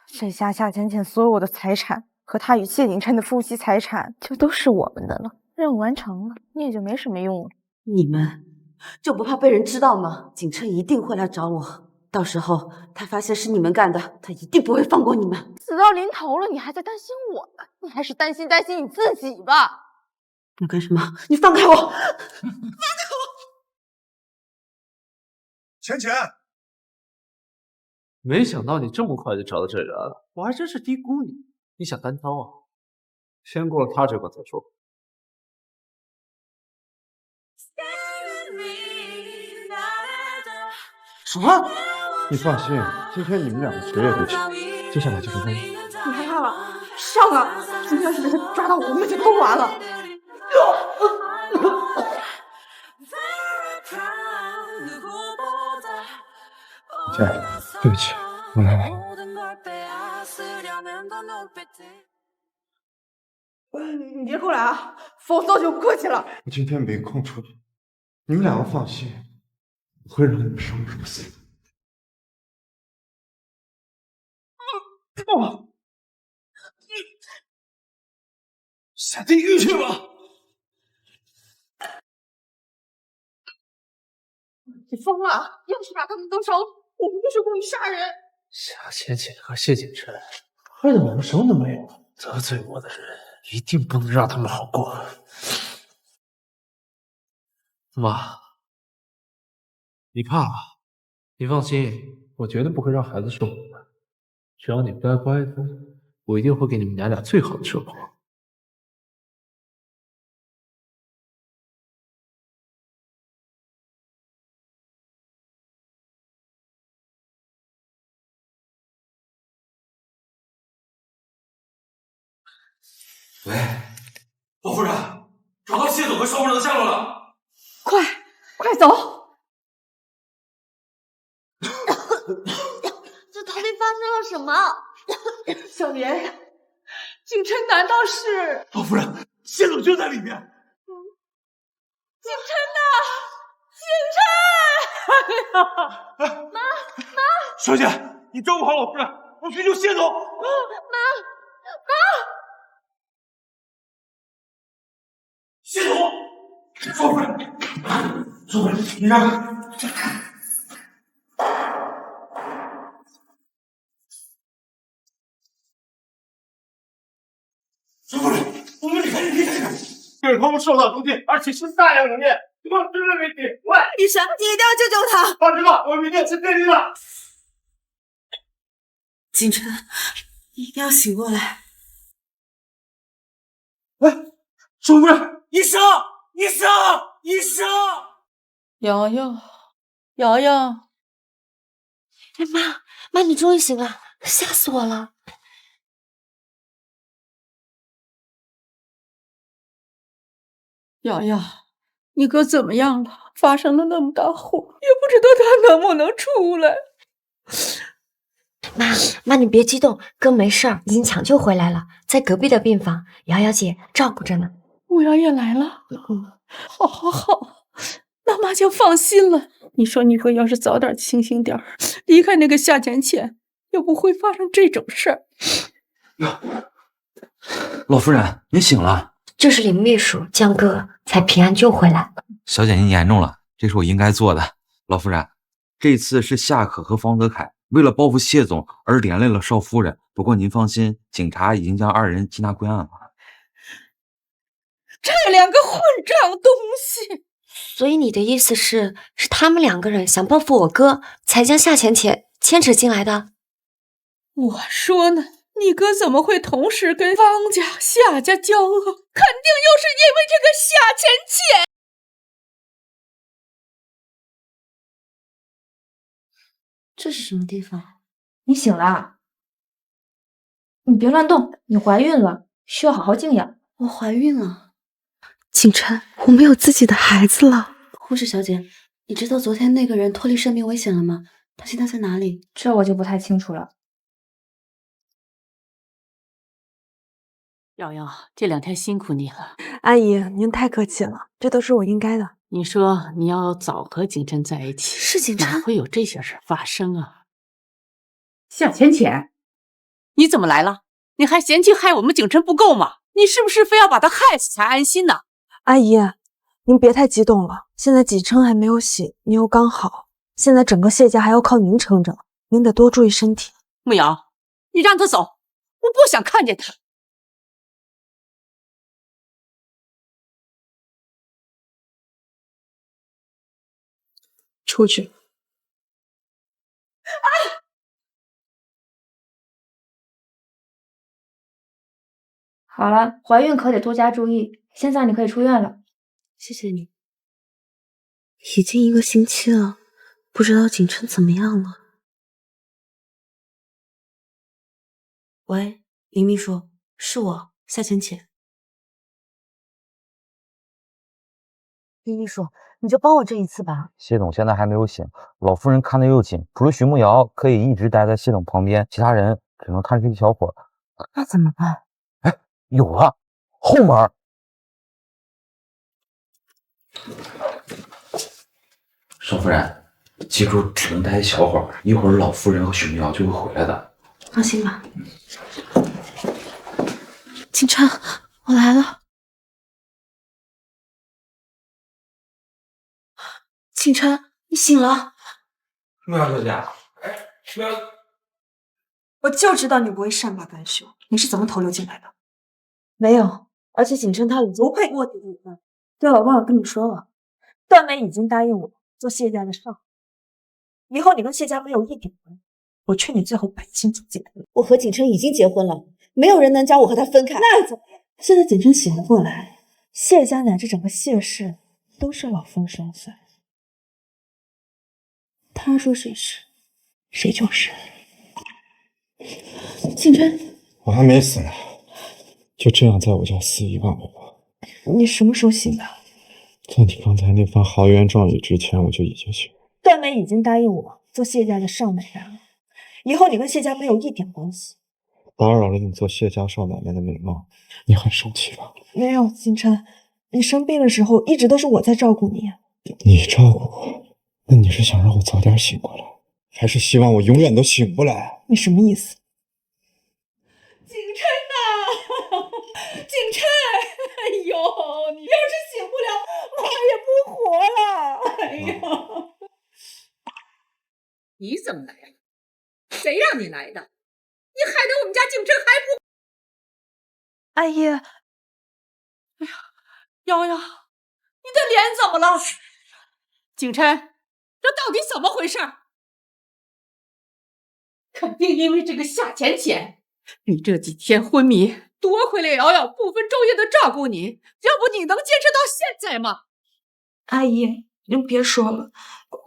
这下夏浅浅所有的财产和他与谢景琛的夫妻财产就都是我们的了。任务完成了，你也就没什么用了。你们就不怕被人知道吗？景琛一定会来找我，到时候他发现是你们干的，他一定不会放过你们。死到临头了，你还在担心我呢？你还是担心你自己吧。你干什么？你放开我！放开我！浅浅，没想到你这么快就找到这人了，我还真是低估你。你想单挑啊？先过了他这关再说。什么？你放心，今天你们2个谁也别抢，接下来就是问你。你害怕了？上啊！今天要是被他抓到我们就都完了。姐，对不起，我来了。你别过来啊，否则我就不客气了。我今天没空处理，你们2个放心，我会让你们生不如死。下地狱去吧！你疯了！要是把他们都烧了，我们就是故意杀人。夏浅浅和谢景琛，害得我们什么都没有。得罪我的人，一定不能让他们好过。妈，你怕啊？你放心，我绝对不会让孩子受苦的。只要你乖乖的，我一定会给你们娘俩最好的生活。喂，老夫人，找到谢总和邵夫人的下落了。快走！这到底发生了什么？小莲，景琛难道是？老夫人，谢总就在里面。景琛呐，景琛！哎呀，妈，小姐，你照顾好老夫人，我去救谢总。妈，谢总，少夫人，少夫人，你让开。少夫人，我们离开这里。对方受到毒箭，而且是大量毒箭，对方真的没敌。喂，医生，你一定要救救他！放心吧，我明天是对的。景琛，你一定要醒过来！哎，少夫人，医生！医生！医生！瑶瑶，瑶瑶，哎妈，你终于醒了，吓死我了！瑶瑶，你哥怎么样了？发生了那么大火，也不知道他能不能出来。妈，你别激动，哥没事儿，已经抢救回来了，在隔壁的病房，瑶瑶姐照顾着呢。五瑶也来了，好，那妈就放心了。你说你哥要是早点清醒点儿，离开那个夏浅浅，也不会发生这种事儿。老夫人，您醒了。就是林秘书将哥才平安救回来。小姐您严重了，这是我应该做的。老夫人，这次是夏可和方德凯为了报复谢总而连累了邵夫人，不过您放心，警察已经将二人缉拿归案了。这两个混账东西！所以你的意思是他们两个人想报复我哥，才将夏浅浅牵扯进来的？我说呢，你哥怎么会同时跟方家、夏家交恶？肯定又是因为这个夏浅浅。这是什么地方？你醒了？你别乱动，你怀孕了，需要好好静养。我怀孕了。景琛，我们有自己的孩子了。护士小姐，你知道昨天那个人脱离生命危险了吗？他现在在哪里？这我就不太清楚了。瑶瑶，这2天辛苦你了。阿姨，您太客气了，这都是我应该的。你说你要早和景琛在一起，是景琛，哪会有这些事发生啊？夏浅浅，你怎么来了？你还嫌弃害我们景琛不够吗？你是不是非要把他害死才安心呢？阿姨，您别太激动了，现在景琛还没有醒，您又刚好，现在整个谢家还要靠您撑着，您得多注意身体。慕瑶，你让他走，我不想看见他。出去。好了，怀孕可得多加注意。现在你可以出院了。谢谢你。已经1个星期了，不知道景琛怎么样了。喂，林秘书，是我，夏浅浅。林秘书，你就帮我这一次吧。谢总现在还没有醒，老夫人看得又紧，除了徐慕瑶可以一直待在谢总旁边，其他人只能看这个小伙。那怎么办？哎，有了，后门。少夫人，记住只能待一小会儿，一会儿老夫人和徐慕瑶就会回来的。放心吧。景琛，我来了。景琛，你醒了。木瑶小姐，哎，木瑶，我就知道你不会善罢甘休，你是怎么偷溜进来的？没有，而且景琛他已经不配跟我提这个。对了，我忘了跟你说了，段美已经答应我做谢家的少爷，以后你跟谢家没有一点关系。我劝你最后摆清楚自己的。我和景琛已经结婚了，没有人能将我和他分开。那怎么样？现在景琛醒了过来，谢家乃至整个谢氏都是老风生财。他说谁是，谁就是。景琛，我还没死呢，就这样在我家肆意妄为吧。你什么时候醒的？在你刚才那番豪言壮语之前，我就已经醒了。段美已经答应我做谢家的少奶奶了，以后你跟谢家没有一点关系。打扰了你做谢家少奶奶的美梦，你很生气吧？没有，景琛，你生病的时候一直都是我在照顾你。你照顾我？那你是想让我早点醒过来，还是希望我永远都醒不来？你什么意思？景琛呐，景琛，哎呦，你要是醒不了，妈也不活了。哎呀，你怎么来呀？谁让你来的？你害得我们家景琛还不……阿姨，哎呀，瑶瑶，你的脸怎么了？景琛，这到底怎么回事？肯定因为这个夏浅浅，你这几天昏迷，夺回了瑶瑶不分昼夜的照顾你，要不你能坚持到现在吗？阿姨，您别说了，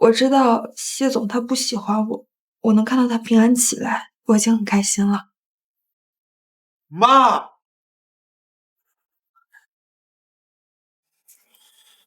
我知道谢总他不喜欢我，我能看到他平安起来，我已经很开心了。妈，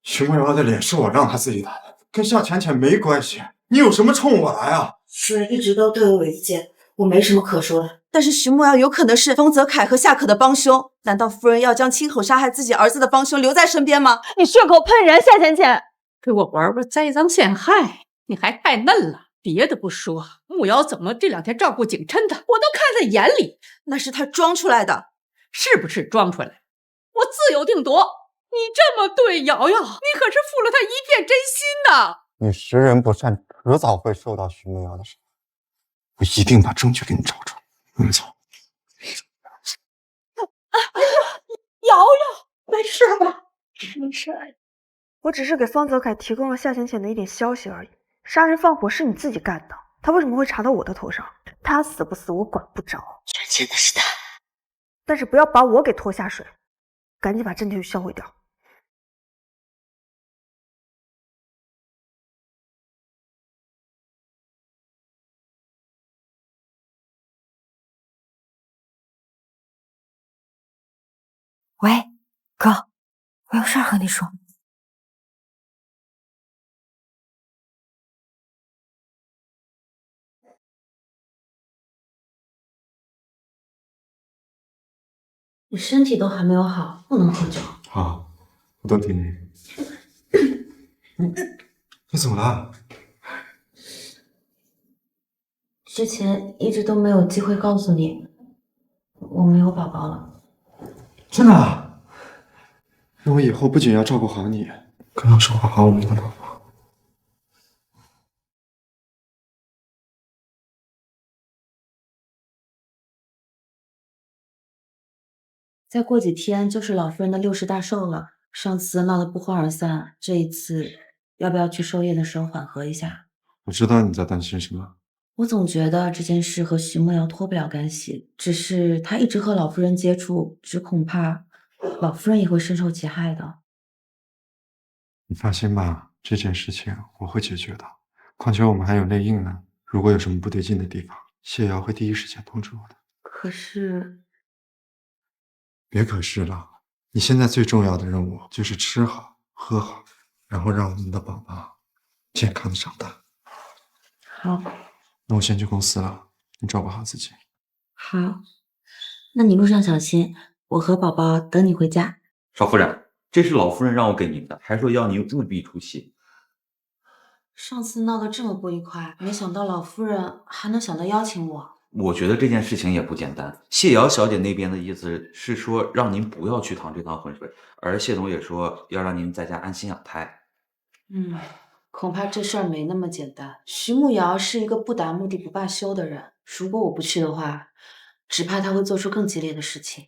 徐梦瑶的脸是我让她自己打的，跟夏浅浅没关系。你有什么冲我来啊？夫人一直都对我有意见，我没什么可说的。但是徐梦瑶有可能是丰泽恺和夏可的帮凶，难道夫人要将亲口杀害自己儿子的帮凶留在身边吗？你血口喷人，夏浅浅，给我玩玩栽赃陷害，你还太嫩了。别的不说，慕瑶怎么这2天照顾景琛的，我都看在眼里。那是她装出来的，是不是装出来？我自有定夺。你这么对瑶瑶，你可是负了她一片真心呐！你识人不善，迟早会受到徐梦瑶的伤。我一定把证据给你找出来。你走。哎呀，瑶瑶，没事吧？没事，我只是给方泽恺提供了夏浅浅的一点消息而已。杀人放火是你自己干的，他为什么会查到我的头上？他死不死我管不着，冤欠的是他。但是不要把我给拖下水，赶紧把证据销毁掉。喂，哥，我有事儿和你说。你身体都还没有好，不能喝酒。好，我都听你。你怎么了？之前一直都没有机会告诉你，我没有宝宝了。真的啊？那我以后不仅要照顾好你，更要守护好我们的宝宝。再过几天就是老夫人的60大寿了，上次闹得不欢而散，这一次要不要去寿宴的时候缓和一下？我知道你在担心什么。我总觉得这件事和徐梦瑶脱不了干系，只是她一直和老夫人接触，只恐怕老夫人也会深受其害的。你放心吧，这件事情我会解决的。况且我们还有内应呢，如果有什么不对劲的地方，谢瑶会第一时间通知我的。可是，别可是了，你现在最重要的任务就是吃好喝好，然后让我们的宝宝健康的长大。好，那我先去公司了，你照顾好自己。好，那你路上小心，我和宝宝等你回家。少夫人，这是老夫人让我给您的，还说要您务必出席。上次闹得这么不愉快，没想到老夫人还能想到邀请我。我觉得这件事情也不简单。谢瑶小姐那边的意思是说让您不要去趟这趟浑水，而谢总也说要让您在家安心养胎。恐怕这事儿没那么简单。徐慕瑶是一个不达目的不罢休的人，如果我不去的话，只怕他会做出更激烈的事情。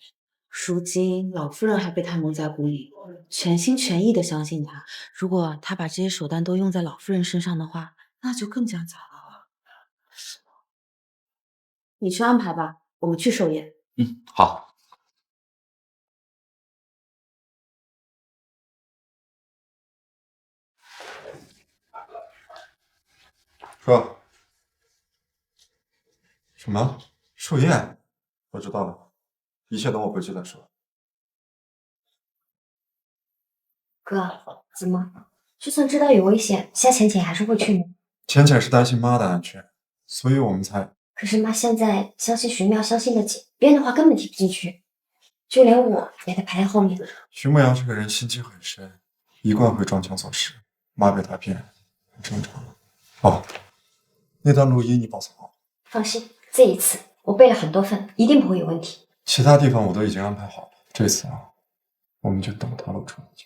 如今老夫人还被他蒙在鼓里，全心全意的相信他。如果他把这些手段都用在老夫人身上的话，那就更加糟糕了。你去安排吧，我们去寿宴。好。说什么寿宴？我知道了，一切等我回去再说。哥，怎么？就算知道有危险，夏浅浅还是会去吗？浅浅是担心妈的安全，所以我们才……可是妈现在相信徐妙，相信的紧，别人的话根本听不进去，就连我也得排在后面。徐牧阳这个人心机很深，一贯会装腔作势，妈被他骗，很正常。哦，那段录音你保存好。放心，这一次我备了很多份，一定不会有问题。其他地方我都已经安排好了，这次啊，我们就等他露出一脚。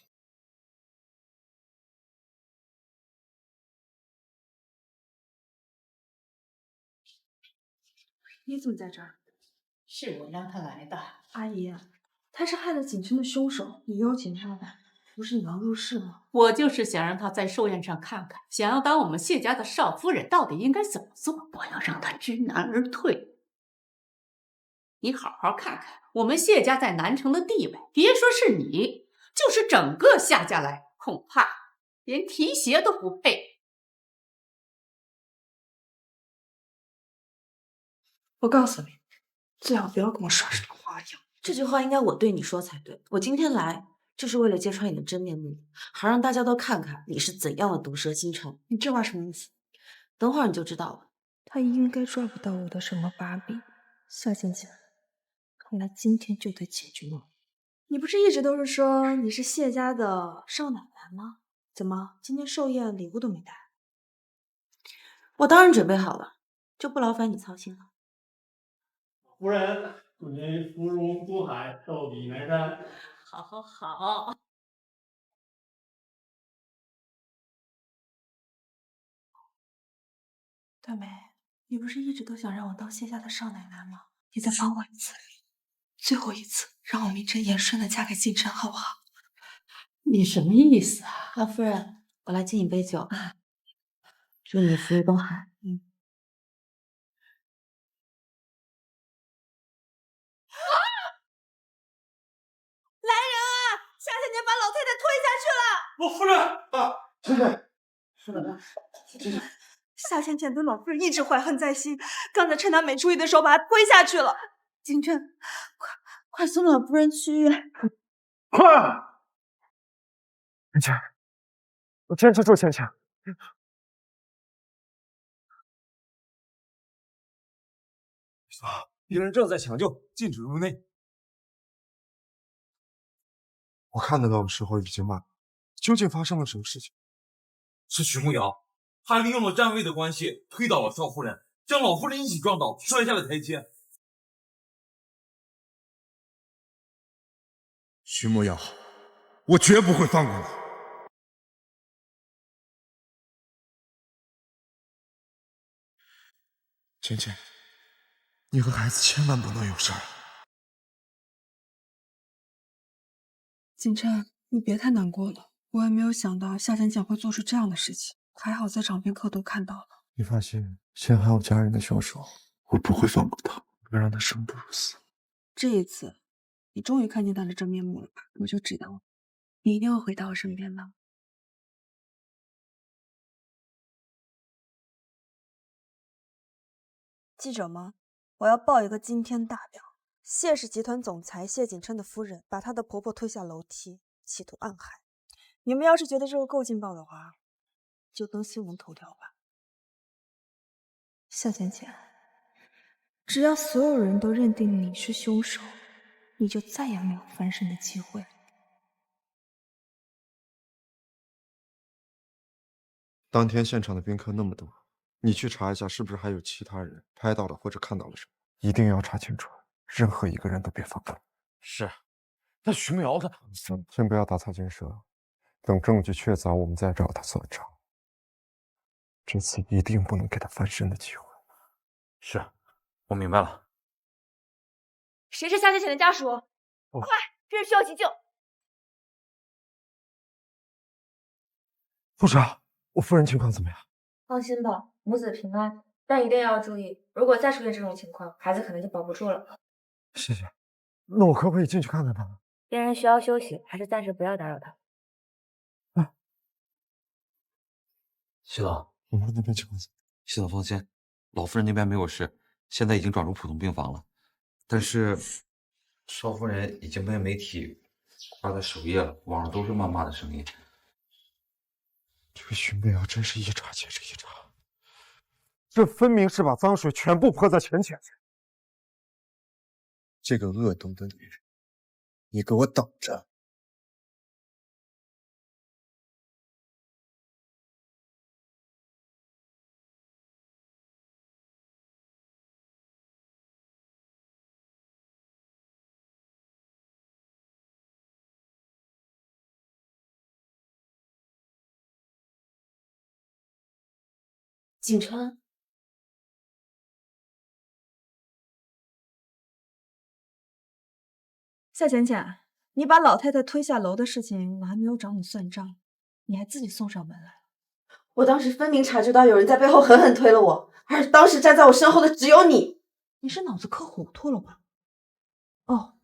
你怎么在这儿？是我让他来的。阿姨，他是害了景琛的凶手，你邀请他来，不是你要入室吗？我就是想让他在寿宴上看看，想要当我们谢家的少夫人到底应该怎么做，我要让他知难而退。你好好看看我们谢家在南城的地位，别说是你，就是整个夏家来，恐怕连提鞋都不配。我告诉你，最好不要跟我耍什么花样。这句话应该我对你说才对。我今天来就是为了揭穿你的真面目，好让大家都看看你是怎样的毒舌心肠。你这话什么意思？等会儿你就知道了。他应该抓不到我的什么把柄。夏浅浅，看来今天就得解决我。你不是一直都是说你是谢家的少奶奶吗？怎么今天寿宴礼物都没带？我当然准备好了，就不劳烦你操心了。夫人，祝您芙蓉出海，寿比南山。好，好，好。大美，你不是一直都想让我当谢家的少奶奶吗？你再帮我一次，最后一次，让我名正言顺的嫁给景琛，好不好？你什么意思啊？老夫人，我来敬你杯酒，祝你福如东海。来人啊！夏浅浅把老太太推下去了！老夫人啊，浅浅，夏浅浅对老夫人一直怀恨在心，刚才趁她没注意的时候把她推下去了。景琛，快送老夫人去医院！快！浅浅，我坚持住，浅浅。病人正在抢救，禁止入内。我看得到的时候已经晚了，究竟发生了什么事情？是徐慕瑶，他利用了站位的关系推倒了少夫人，将老夫人一起撞倒，摔下了台阶。徐慕瑶，我绝不会放过你。浅浅，你和孩子千万不能有事儿。景琛，你别太难过了，我也没有想到夏浅浅会做出这样的事情，还好在掌边客都看到了。你放心，陷害我家人的凶手，我不会放过他，我会让他生不如死。这一次，你终于看见他的真面目了吧？我就知道，你一定会回到我身边的。记者们，我要报一个惊天大料：谢氏集团总裁谢景琛的夫人把她的婆婆推下楼梯，企图暗害。你们要是觉得这个够劲爆的话，就登新闻头条吧。夏浅浅，只要所有人都认定你是凶手，你就再也没有翻身的机会。当天现场的宾客那么多，你去查一下，是不是还有其他人拍到了或者看到了什么？一定要查清楚，任何一个人都别放过。是，那徐梦瑶她……先不要打草惊蛇，等证据确凿，我们再找他算账。这次一定不能给他翻身的机会。是，我明白了。谁是夏浅浅的家属？快，这人需要急救。副长，我夫人情况怎么样？放心吧，母子平安，但一定要注意，如果再出现这种情况，孩子可能就保不住了。谢谢。那我可不可以进去看看他？病人需要休息，还是暂时不要打扰他。谢总，我们那边情况怎么样？谢总放心，老夫人那边没有事，现在已经转入普通病房了。但是少夫人已经被媒体挂在首页了，网上都是谩骂的声音。这个徐媚瑶真是一茬接着一茬，这分明是把脏水全部泼在浅浅身。这个恶毒的女人，你给我等着！景川，夏浅浅，你把老太太推下楼的事情，我还没有找你算账，你还自己送上门来了。我当时分明察觉到有人在背后狠狠推了我，而当时站在我身后的只有你。你是脑子磕糊涂了吧？哦，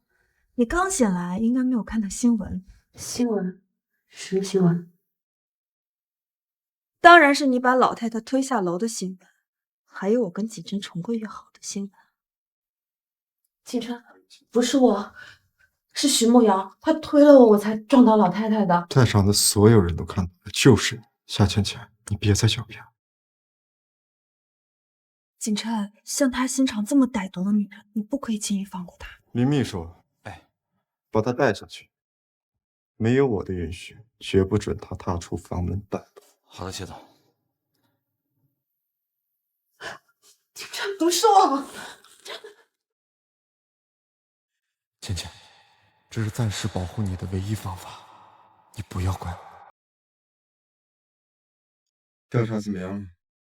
你刚醒来，应该没有看到新闻。新闻？什么新闻？当然是你把老太太推下楼的新闻，还有我跟景琛重归于好的新闻。景琛，不是我，是徐梦瑶，她推了我，我才撞到老太太的。在场的所有人都看到了，就是你，夏浅浅，你别再狡辩了。景琛，像她心肠这么歹毒的女人，你不可以轻易放过她。林秘书，把她带下去，没有我的允许，绝不准她踏出房门半步。好的，谢总。景琛，不是我。浅浅，这是暂时保护你的唯一方法，你不要怪我。调查怎么样了？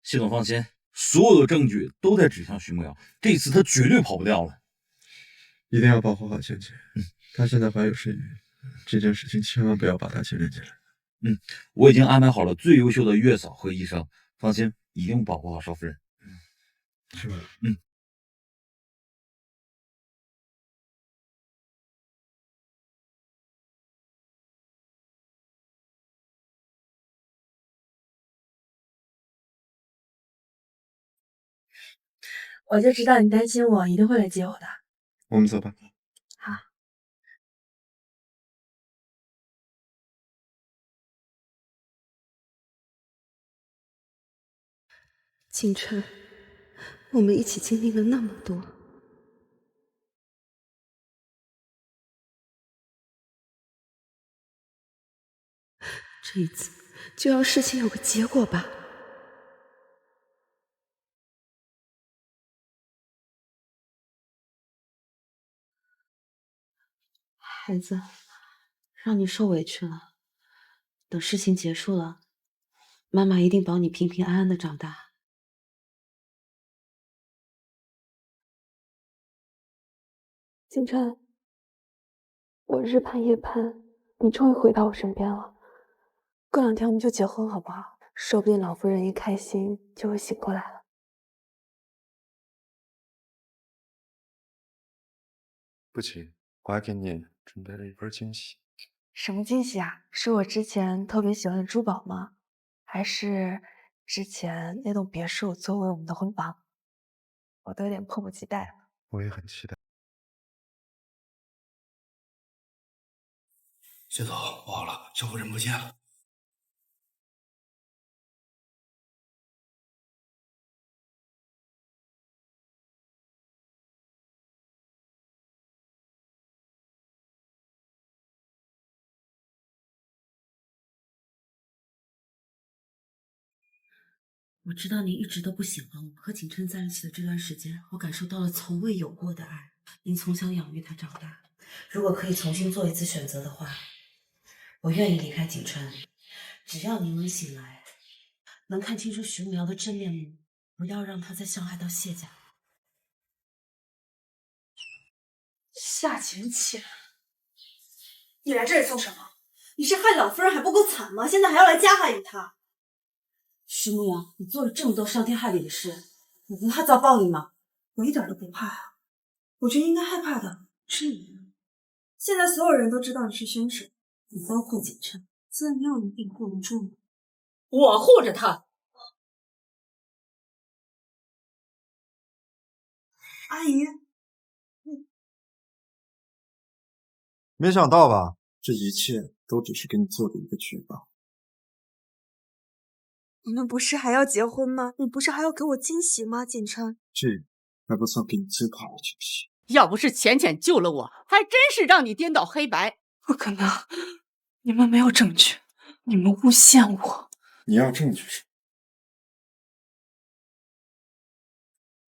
谢总放心，所有的证据都在指向徐梦瑶，这次她绝对跑不掉了。一定要保护好浅浅，她现在怀有身孕，这件事情千万不要把她牵连进来。我已经安排好了最优秀的月嫂和医生，放心，一定保护好少夫人。是吧？我就知道你担心我，一定会来接我的。我们走吧。好。景琛，我们一起经历了那么多，这一次就让事情有个结果吧。孩子，让你受委屈了。等事情结束了，妈妈一定保你平平安安的长大。景琛，我日盼夜盼，你终于回到我身边了。过2天我们就结婚好不好？说不定老夫人一开心就会醒过来了。不急，我还给你准备了一份惊喜。什么惊喜啊？是我之前特别喜欢的珠宝吗？还是之前那栋别墅作为我们的婚房？我都有点迫不及待了。我也很期待。谢总，不好了，小夫人不见了。我知道您一直都不喜欢我，和景琛在一起的这段时间，我感受到了从未有过的爱。您从小养育他长大，如果可以重新做一次选择的话，我愿意离开景琛。只要您能醒来，能看清楚徐慕瑶的真面目，不要让他再伤害到谢家。夏浅浅，你来这里做什么？你是害老夫人还不够惨吗？现在还要来加害于她。徐慕瑶，你做了这么多伤天害理的事，你不怕遭报应吗？我一点都不怕啊，我觉得应该害怕的是你。现在所有人都知道你是凶手，你包括景琛，自然没有人可以护得住你。我护着他。阿姨，没想到吧，这一切都只是给你做的一个剧本。你们不是还要结婚吗？你不是还要给我惊喜吗？景琛，这还不算给你最大的惊喜。要不是浅浅救了我，还真是让你颠倒黑白。不可能，你们没有证据，你们诬陷我。你要证据是？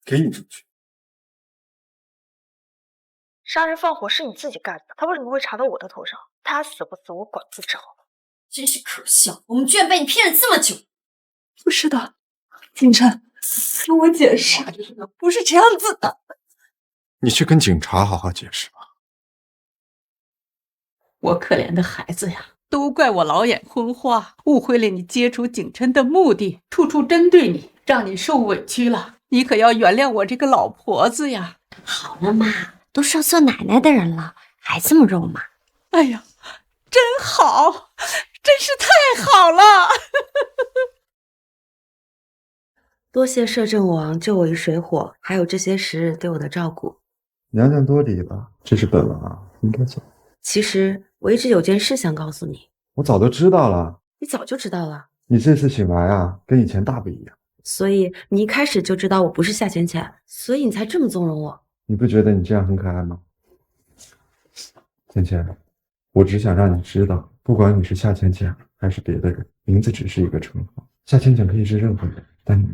给你证据。杀人放火是你自己干的，他为什么会查到我的头上？他死不死我管不着。真是可笑，我们居然被你骗了这么久。不是的，景琛，听我解释，不是这样子的。你去跟警察好好解释吧。我可怜的孩子呀，都怪我老眼昏花，误会了你接触景琛的目的，处处针对你，让你受委屈了。你可要原谅我这个老婆子呀。好了妈，都上做奶奶的人了，还这么肉麻？哎呀，真好，真是太好了。多谢摄政王救我于水火，还有这些时日对我的照顾。娘娘多礼了，这是本王应该走。其实我一直有件事想告诉你。我早都知道了。你早就知道了？你这次醒来啊，跟以前大不一样。所以你一开始就知道我不是夏浅浅，所以你才这么纵容我。你不觉得你这样很可爱吗？浅浅，我只想让你知道，不管你是夏浅浅还是别的人，名字只是一个称号。夏浅浅可以是任何人，但你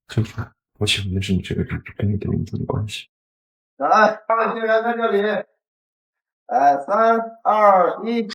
就是我喜欢的是你这个人，跟你的名字没关系。来，看新人在这里。3、2、1。